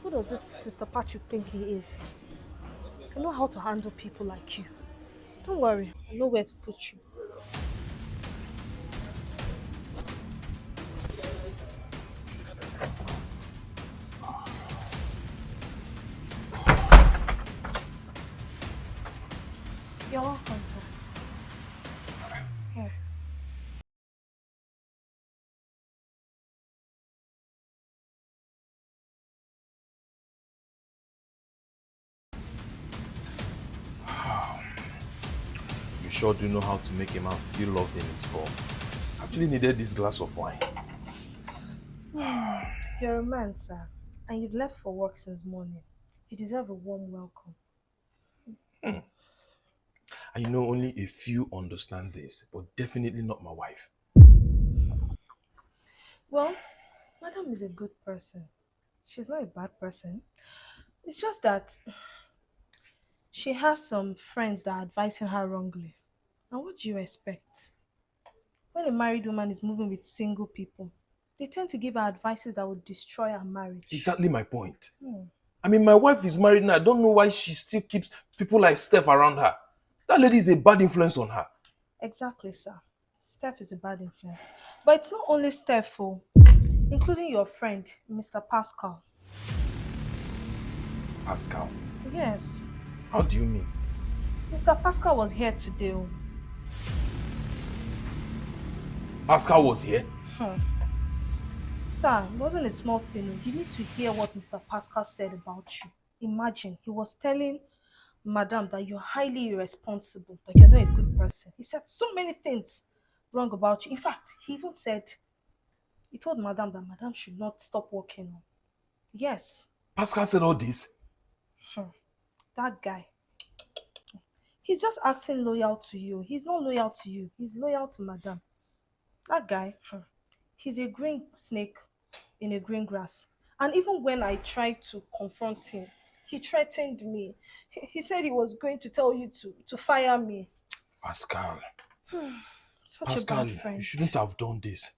Who does this Mr. Patrick think he is? I know how to handle people like you. Don't worry, I know where to put you. You're welcome, sir. Here.
You sure do know how to make a man feel loved in his home. Actually needed this glass of wine.
You're a man, sir, and you've left for work since morning. You deserve a warm welcome.
And you know, only a few understand this, but definitely not my wife.
Well, Madam is a good person. She's not a bad person. It's just that she has some friends that are advising her wrongly. And what do you expect? When a married woman is moving with single people, they tend to give her advices that would destroy her marriage.
Exactly my point.
Hmm.
I mean, my wife is married now. I don't know why she still keeps people like Steph around her. That lady is a bad influence on her.
Exactly, sir. Steph is a bad influence. But it's not only Steph, including your friend, Mr. Pascal.
Pascal?
Yes.
How do you mean?
Mr. Pascal was here today.
Pascal was here?
Sir, it wasn't a small thing. You need to hear what Mr. Pascal said about you. Imagine, he was telling Madam that you're highly irresponsible, that you're not a good person. He said so many things wrong about you. In fact, he even said, he told Madam that Madam should not stop working. Yes.
Pascal said all this?
That guy. He's just acting loyal to you. He's not loyal to you. He's loyal to Madam. That guy, he's a green snake in a green grass. And even when I tried to confront him, he threatened me. He said he was going to tell you to fire me.
Pascal.
Such
Pascal,
a bad friend.
you shouldn't have done this.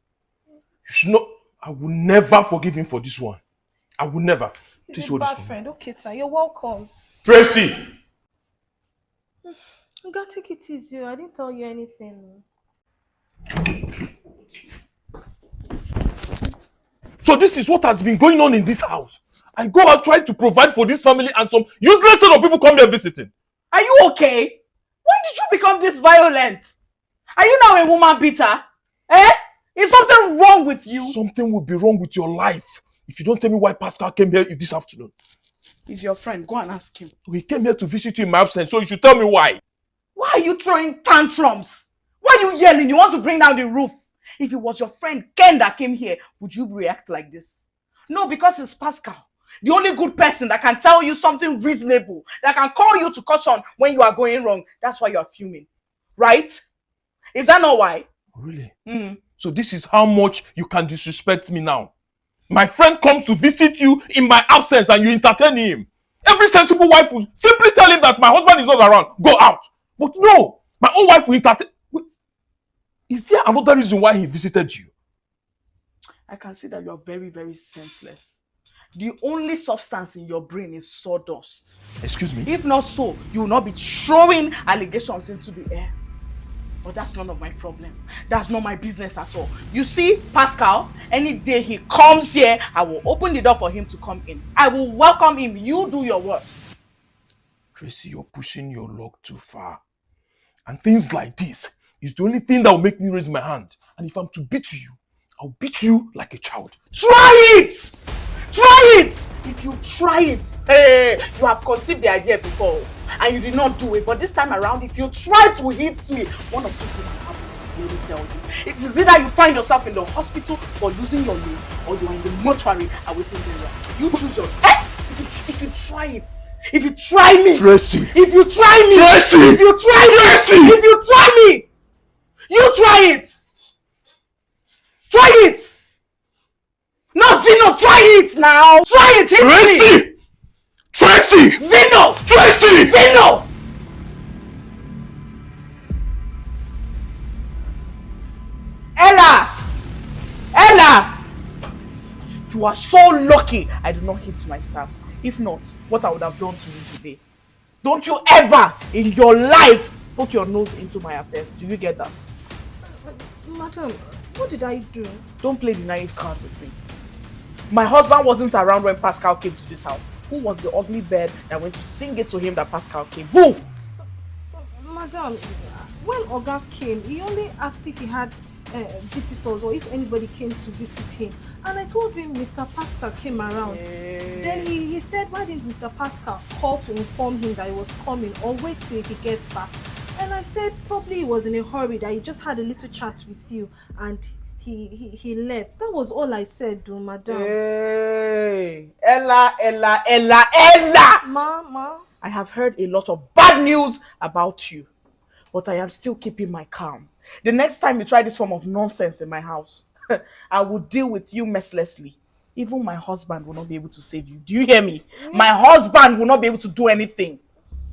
You should not. I will never forgive him for this one. I will never.
He's
Please
a
hold this
bad
for me.
friend. Okay, sir, you're welcome.
Tracy!
You gotta take it easy. I didn't tell you anything.
So this is what has been going on in this house. I go out trying to provide for this family and some useless set of people come here visiting.
Are you okay? When did you become this violent? Are you now a woman beater? Eh? Is something wrong with you?
Something will be wrong with your life if you don't tell me why Pascal came here this afternoon.
He's your friend. Go and ask him.
He came here to visit you in my absence, so you should tell me why.
Why are you throwing tantrums? Why are you yelling? You want to bring down the roof? If it was your friend Ken that came here, would you react like this? No, because it's Pascal. The only good person that can tell you something reasonable, that can call you to caution when you are going wrong. That's why you are fuming. Right? Is that not why?
Really? So this is how much you can disrespect me now. My friend comes to visit you in my absence and you entertain him. Every sensible wife will simply tell him that my husband is not around. Go out. But no, my own wife will entertain. Is there another reason why he visited you?
I can see that you are very, very senseless. The only substance in your brain is sawdust.
Excuse me?
If not so, you will not be throwing allegations into the air. But that's none of my problem. That's not my business at all. You see, Pascal, any day he comes here, I will open the door for him to come in. I will welcome him. You do your worst.
Tracy, you're pushing your luck too far. And things like this is the only thing that will make me raise my hand. And if I'm to beat you, I'll beat you like a child.
Try it! Try it! If you try it, hey, you have conceived the idea before and you did not do it. But this time around, if you try to hit me, one of two things will happen. Let me tell you. It is either you find yourself in the hospital for losing your leg, or you are in the mortuary awaiting burial. You choose your. If you try it, if you try me,
Tracy.
if you try me,
Tracy.
if you try me,
Tracy.
if you try me, you try it. Try it. No, Zeno, try it now. Try it. Hit me.
Tracy!
Zeno!
Tracy!
Zeno! Ella! Ella! You are so lucky I did not hit my staffs. If not, what I would have done to you today. Don't you ever in your life poke your nose into my affairs. Do you get that?
Madam, what did I do?
Don't play the naive card with me. My husband wasn't around when Pascal came to this house. Who was the ugly bird that went to sing it to him that Pascal came? Who?
Madam, when Oga came, he only asked if he had visitors or if anybody came to visit him. And I told him Mr. Pascal came around. Then he said, why didn't Mr. Pascal call to inform him that he was coming or wait till he gets back? And I said probably he was in a hurry, that he just had a little chat with you and he left. That was all I said, though, madam.
Hey, Ella!
Ma.
I have heard a lot of bad news about you, but I am still keeping my calm. The next time you try this form of nonsense in my house, I will deal with you mercilessly. Even my husband will not be able to save you. Do you hear me? My husband will not be able to do anything.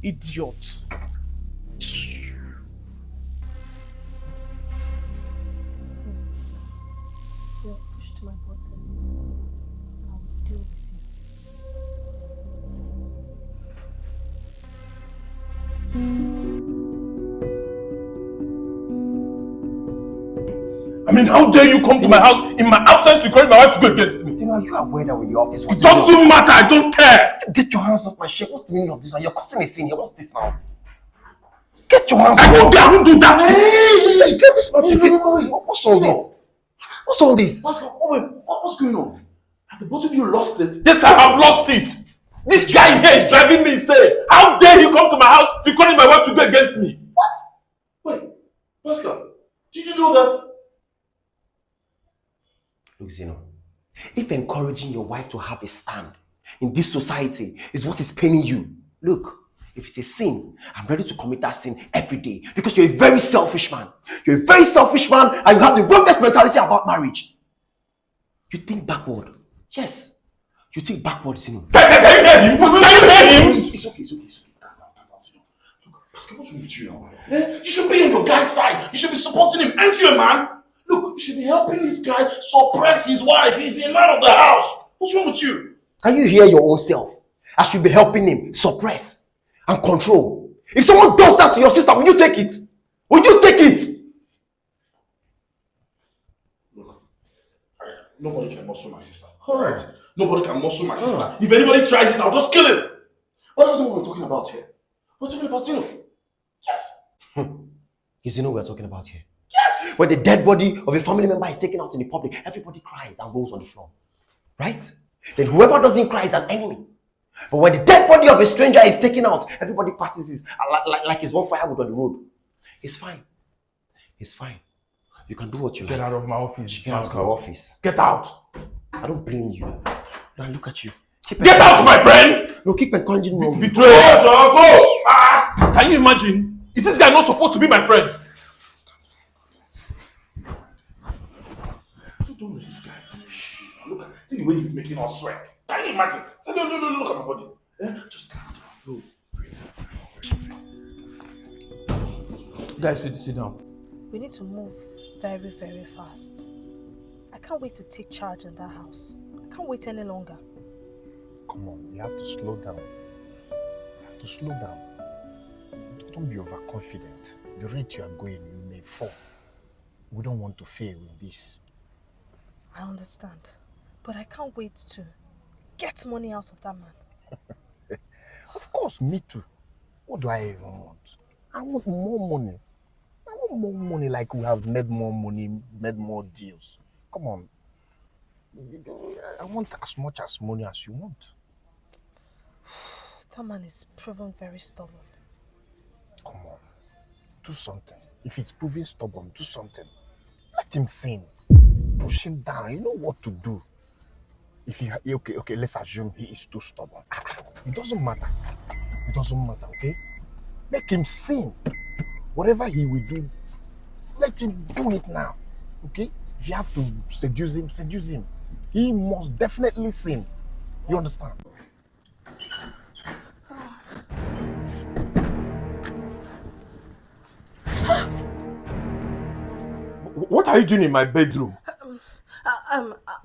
Idiot.
My button. I'll deal with
I mean, how dare you come to my house in my absence to encourage my wife to go against me?
You know, you are aware that with the office.
It doesn't matter, I don't care.
Get your hands off my shirt. What's the meaning of this? You're causing a scene here. What's this now? Get your hands off.
I won't do that.
Hey, get this man. What's all this? What's all this?
What's going on? Have the both of you lost it?
Yes, I have lost it. This guy here is driving me insane. How dare he come to my house to encourage my wife to go against me?
What? Wait, Pascal, did you do that?
Look, Zeno, if encouraging your wife to have a stand in this society is what is paining you, look, if it's a sin, I'm ready to commit that sin every day because you're a very selfish man. You're a very selfish man and you have the wrongest mentality about marriage. You think backward. Yes, you think backward, Zeno.
Can you hear him? Can you hear him?
It's okay. Calm down, Zeno. Look, Pascal, what's wrong with you now? You should be on your guy's side. You should be supporting him. Aren't you a man? Look, you should be helping this guy suppress his wife. He's the man of the house. What's wrong with you?
Can you hear your own self? I should be helping him suppress and control. If someone does that to your sister, will you take it? Will you take it?
Look, nobody can muscle my sister. Alright? Nobody can muscle my sister. If anybody tries it, I'll just kill him. But that's not what we're talking about here. We're talking about Zeno. Yes.
Is Zeno we're talking about here?
Yes.
When the dead body of a family member is taken out in the public, everybody cries and rolls on the floor. Right? Then whoever doesn't cry is an enemy. But when the dead body of a stranger is taken out, everybody passes his, like it's one firewood on the road. It's fine. It's fine. You can do what you like.
Get out of my office.
Get out of my office.
Get out.
I don't blame you. Now look at you.
Get out, my friend!
No, keep encouraging me.
Betrayal! Go! Can you imagine? Is this guy not supposed to be my friend?
Don't let this guy. Look, see the way he's making us sweat. Can you imagine? Say, no, look at my body. Yeah? Just calm down.
Guys, sit down.
We need to move very, very fast. I can't wait to take charge in that house. I can't wait any longer.
Come on, you have to slow down. You have to slow down. Don't be overconfident. The rate you are going, you may fall. We don't want to fail in this.
I understand. But I can't wait to get money out of that man.
Of course, me too. What do I even want? I want more money. I want more money like we have made more money, made more deals. Come on. I want as much as money as you want.
That man is proven very stubborn.
Come on, do something. If he's proving stubborn, do something. Let him sin. Push him down. You know what to do. If he okay, let's assume he is too stubborn. It doesn't matter. It doesn't matter, okay? Make him sin. Whatever he will do, let him do it now. Okay? If you have to seduce him, seduce him. He must definitely sin. You understand?
What are you doing in my bedroom?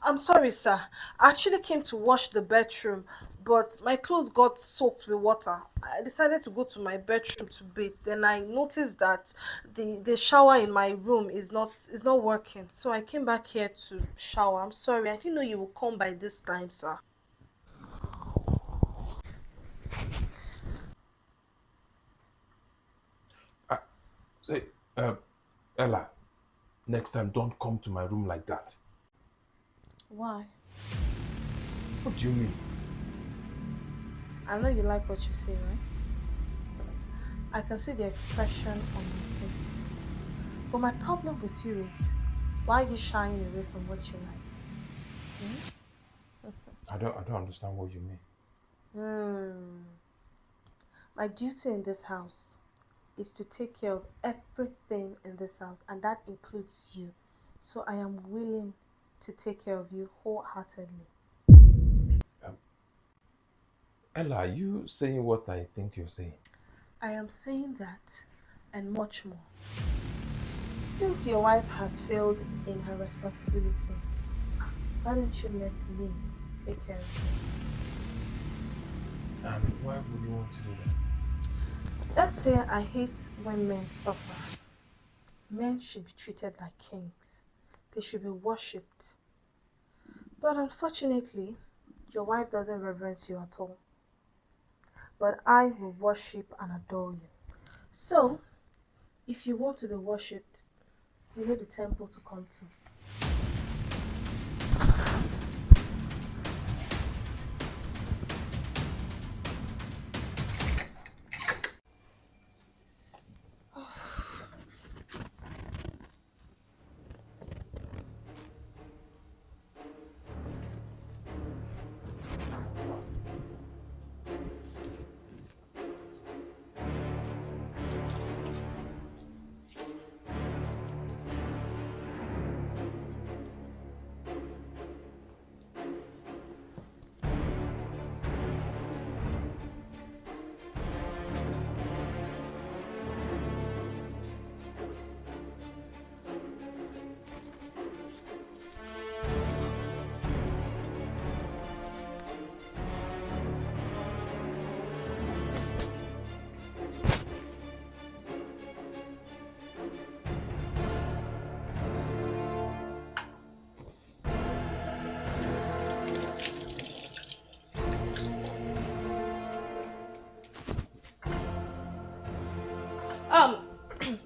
I'm sorry, sir. I actually came to wash the bedroom, but my clothes got soaked with water. I decided to go to my bedroom to bathe. Then I noticed that the shower in my room is not working. So I came back here to shower. I'm sorry. I didn't know you would come by this time, sir.
Say, Ella, next time don't come to my room like that.
Why?
What do you mean?
I know you like what you say, right? I can see the expression on your face. But my problem with you is, why are you shying away from what you like?
I don't understand what you mean.
My duty in this house is to take care of everything in this house, and that includes you. So I am willing to take care of you wholeheartedly.
Ella, are you saying what I think you're saying?
I am saying that and much more. Since your wife has failed in her responsibility, why don't you let me take care of you?
And why would you want to do that?
Let's say I hate when men suffer. Men should be treated like kings. They should be worshipped. But unfortunately, your wife doesn't reverence you at all. But I will worship and adore you. So, if you want to be worshipped, you know the temple to come to.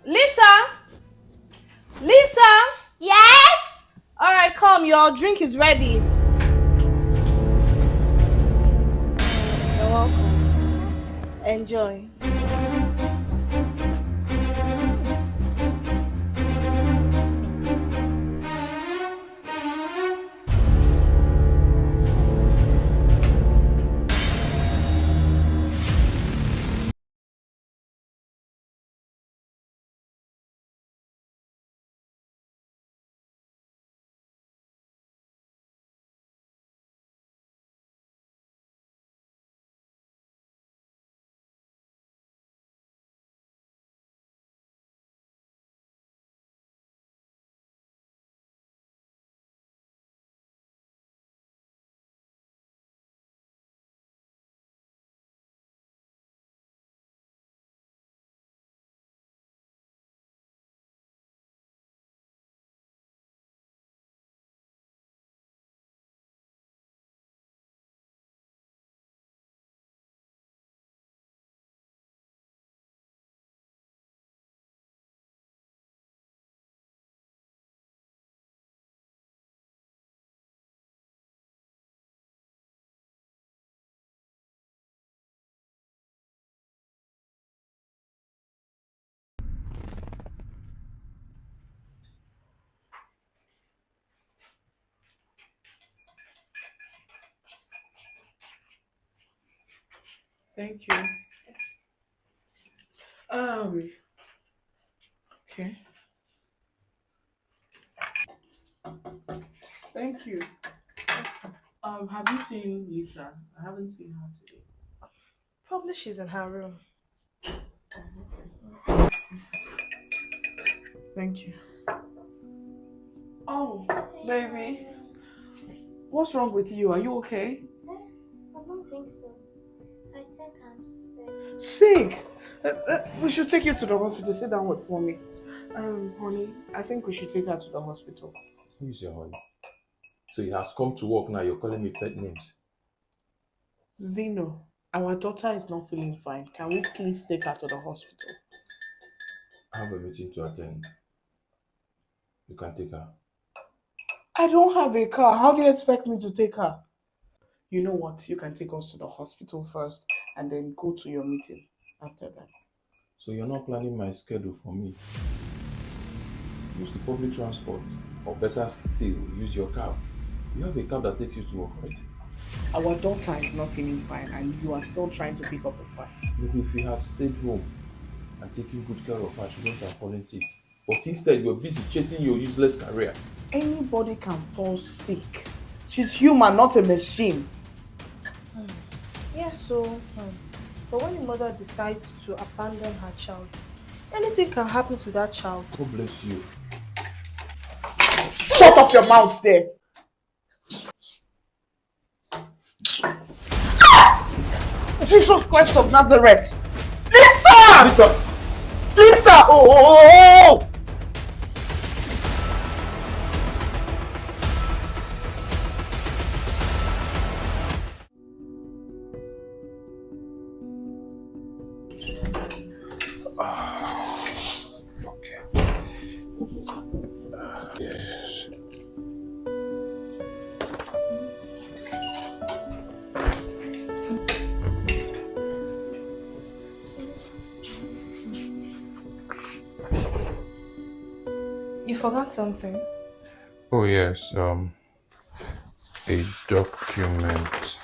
Lisa! Lisa!
Yes?
Alright, come, your drink is ready. You're welcome. Enjoy.
Thank you. Okay. Thank you. Have you seen Lisa? I haven't seen her today.
Probably she's in her room.
Thank you. Oh, baby. What's wrong with you? Are you okay?
I don't think so. I think I'm sick.
Sick? We should take you to the hospital. Sit down with mommy. Honey, I think we should take her to the hospital.
Who is your honey? So he has come to work now, you're calling me pet names.
Zeno, our daughter is not feeling fine. Can we please take her to the hospital?
I have a meeting to attend. You can take her.
I don't have a car. How do you expect me to take her? You know what? You can take us to the hospital first and then go to your meeting after that.
So you're not planning my schedule for me. Use the public transport. Or better still, use your car. You have a car that takes you to work, right?
Our daughter is not feeling fine and you are still trying to pick up a fight.
Maybe if you had stayed home and taken good care of her, she wouldn't have fallen sick. But instead, you're busy chasing your useless career.
Anybody can fall sick. She's human, not a machine.
Yeah, so, but when the mother decides to abandon her child, anything can happen to that child.
God bless you.
Shut up your mouth there! Jesus Christ of Nazareth! Lisa!
Lisa!
Lisa! Oh!
You forgot something?
Oh yes, a document.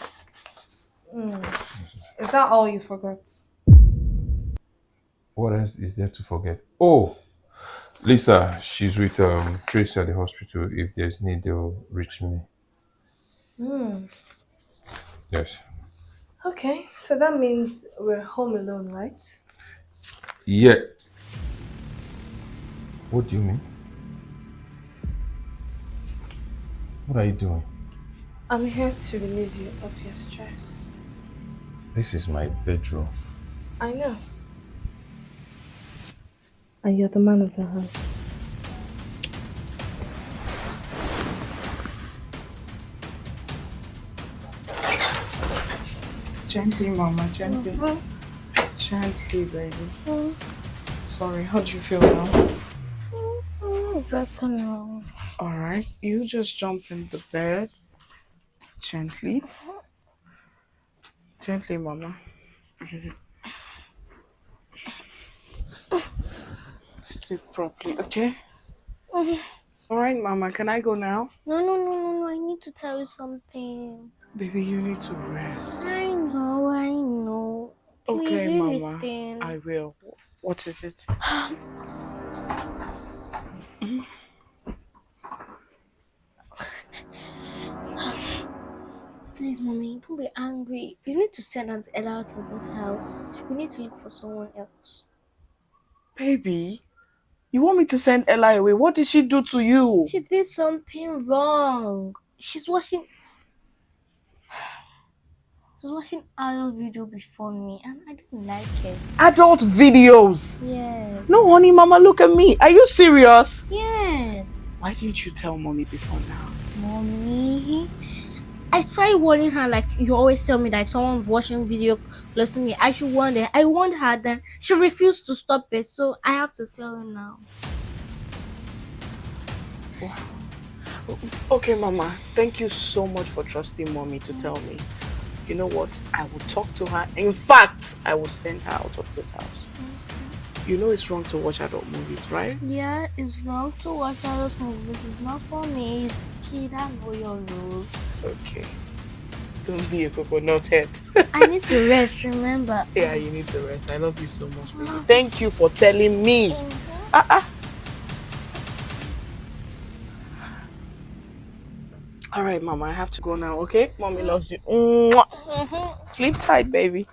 Is that all you forgot?
What else is there to forget? Oh, Lisa, she's with Tracy at the hospital. If there's need, they'll reach me. Yes.
Okay, so that means we're home alone, right?
Yeah. What do you mean? What are you doing?
I'm here to relieve you of your stress.
This is my bedroom.
I know. And you're the man of the house.
Gently, Mama, gently. Gently, baby. Sorry, how do you feel now?
Better now.
Alright, you just jump in the bed. Gently. Gently, Mama. Sleep properly, okay? Alright, Mama, can I go now?
No. I need to tell you something.
Baby, you need to rest.
I know.
Okay,
Will you
Mama.
listen?
I will. What is it?
Please, Mommy, don't be angry. You need to send Aunt Ella out of this house. We need to look for someone else.
Baby, you want me to send Ella away? What did she do to you?
She did something wrong. She's watching adult video before me and I don't like it.
Adult videos?
Yes.
No, honey, Mama, look at me. Are you serious?
Yes.
Why didn't you tell Mommy before now?
Mommy, I tried warning her like you always tell me that if someone's watching video close to me, I should warn them. I warned her, then she refused to stop it, so I have to tell her now.
Wow. Okay, Mama. Thank you so much for trusting Mommy to tell me. You know what? I will talk to her. In fact, I will send her out of this house. You know it's wrong to watch adult movies, right?
Yeah, it's wrong to watch adult movies. It's not for me. It's kid. I know your rules.
Okay. Don't be a coconut head.
I need to rest, remember.
Yeah, you need to rest. I love you so much, baby. Thank you for telling me. All right, Mama, I have to go now, okay? Mommy loves you. Mwah. Sleep tight, baby.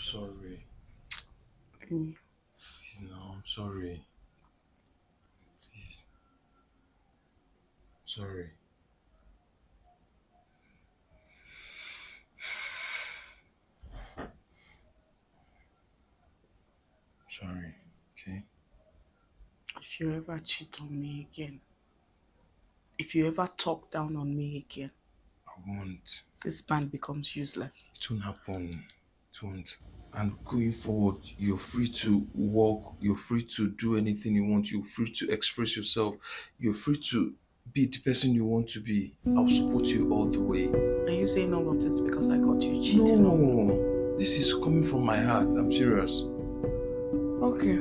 sorry.
Mm.
Please, no, I'm sorry. Please. Sorry. Sorry, okay?
If you ever cheat on me again, if you ever talk down on me again,
I won't.
this band becomes useless.
It won't happen. It won't. And going forward, you're free to walk, you're free to do anything you want, you're free to express yourself, you're free to be the person you want to be. I'll support you all the way.
Are you saying all of this because I got you cheating on me?
No, this is coming from my heart. I'm serious.
Okay,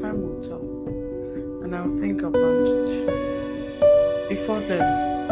time will tell. And I'll think about it. Before then,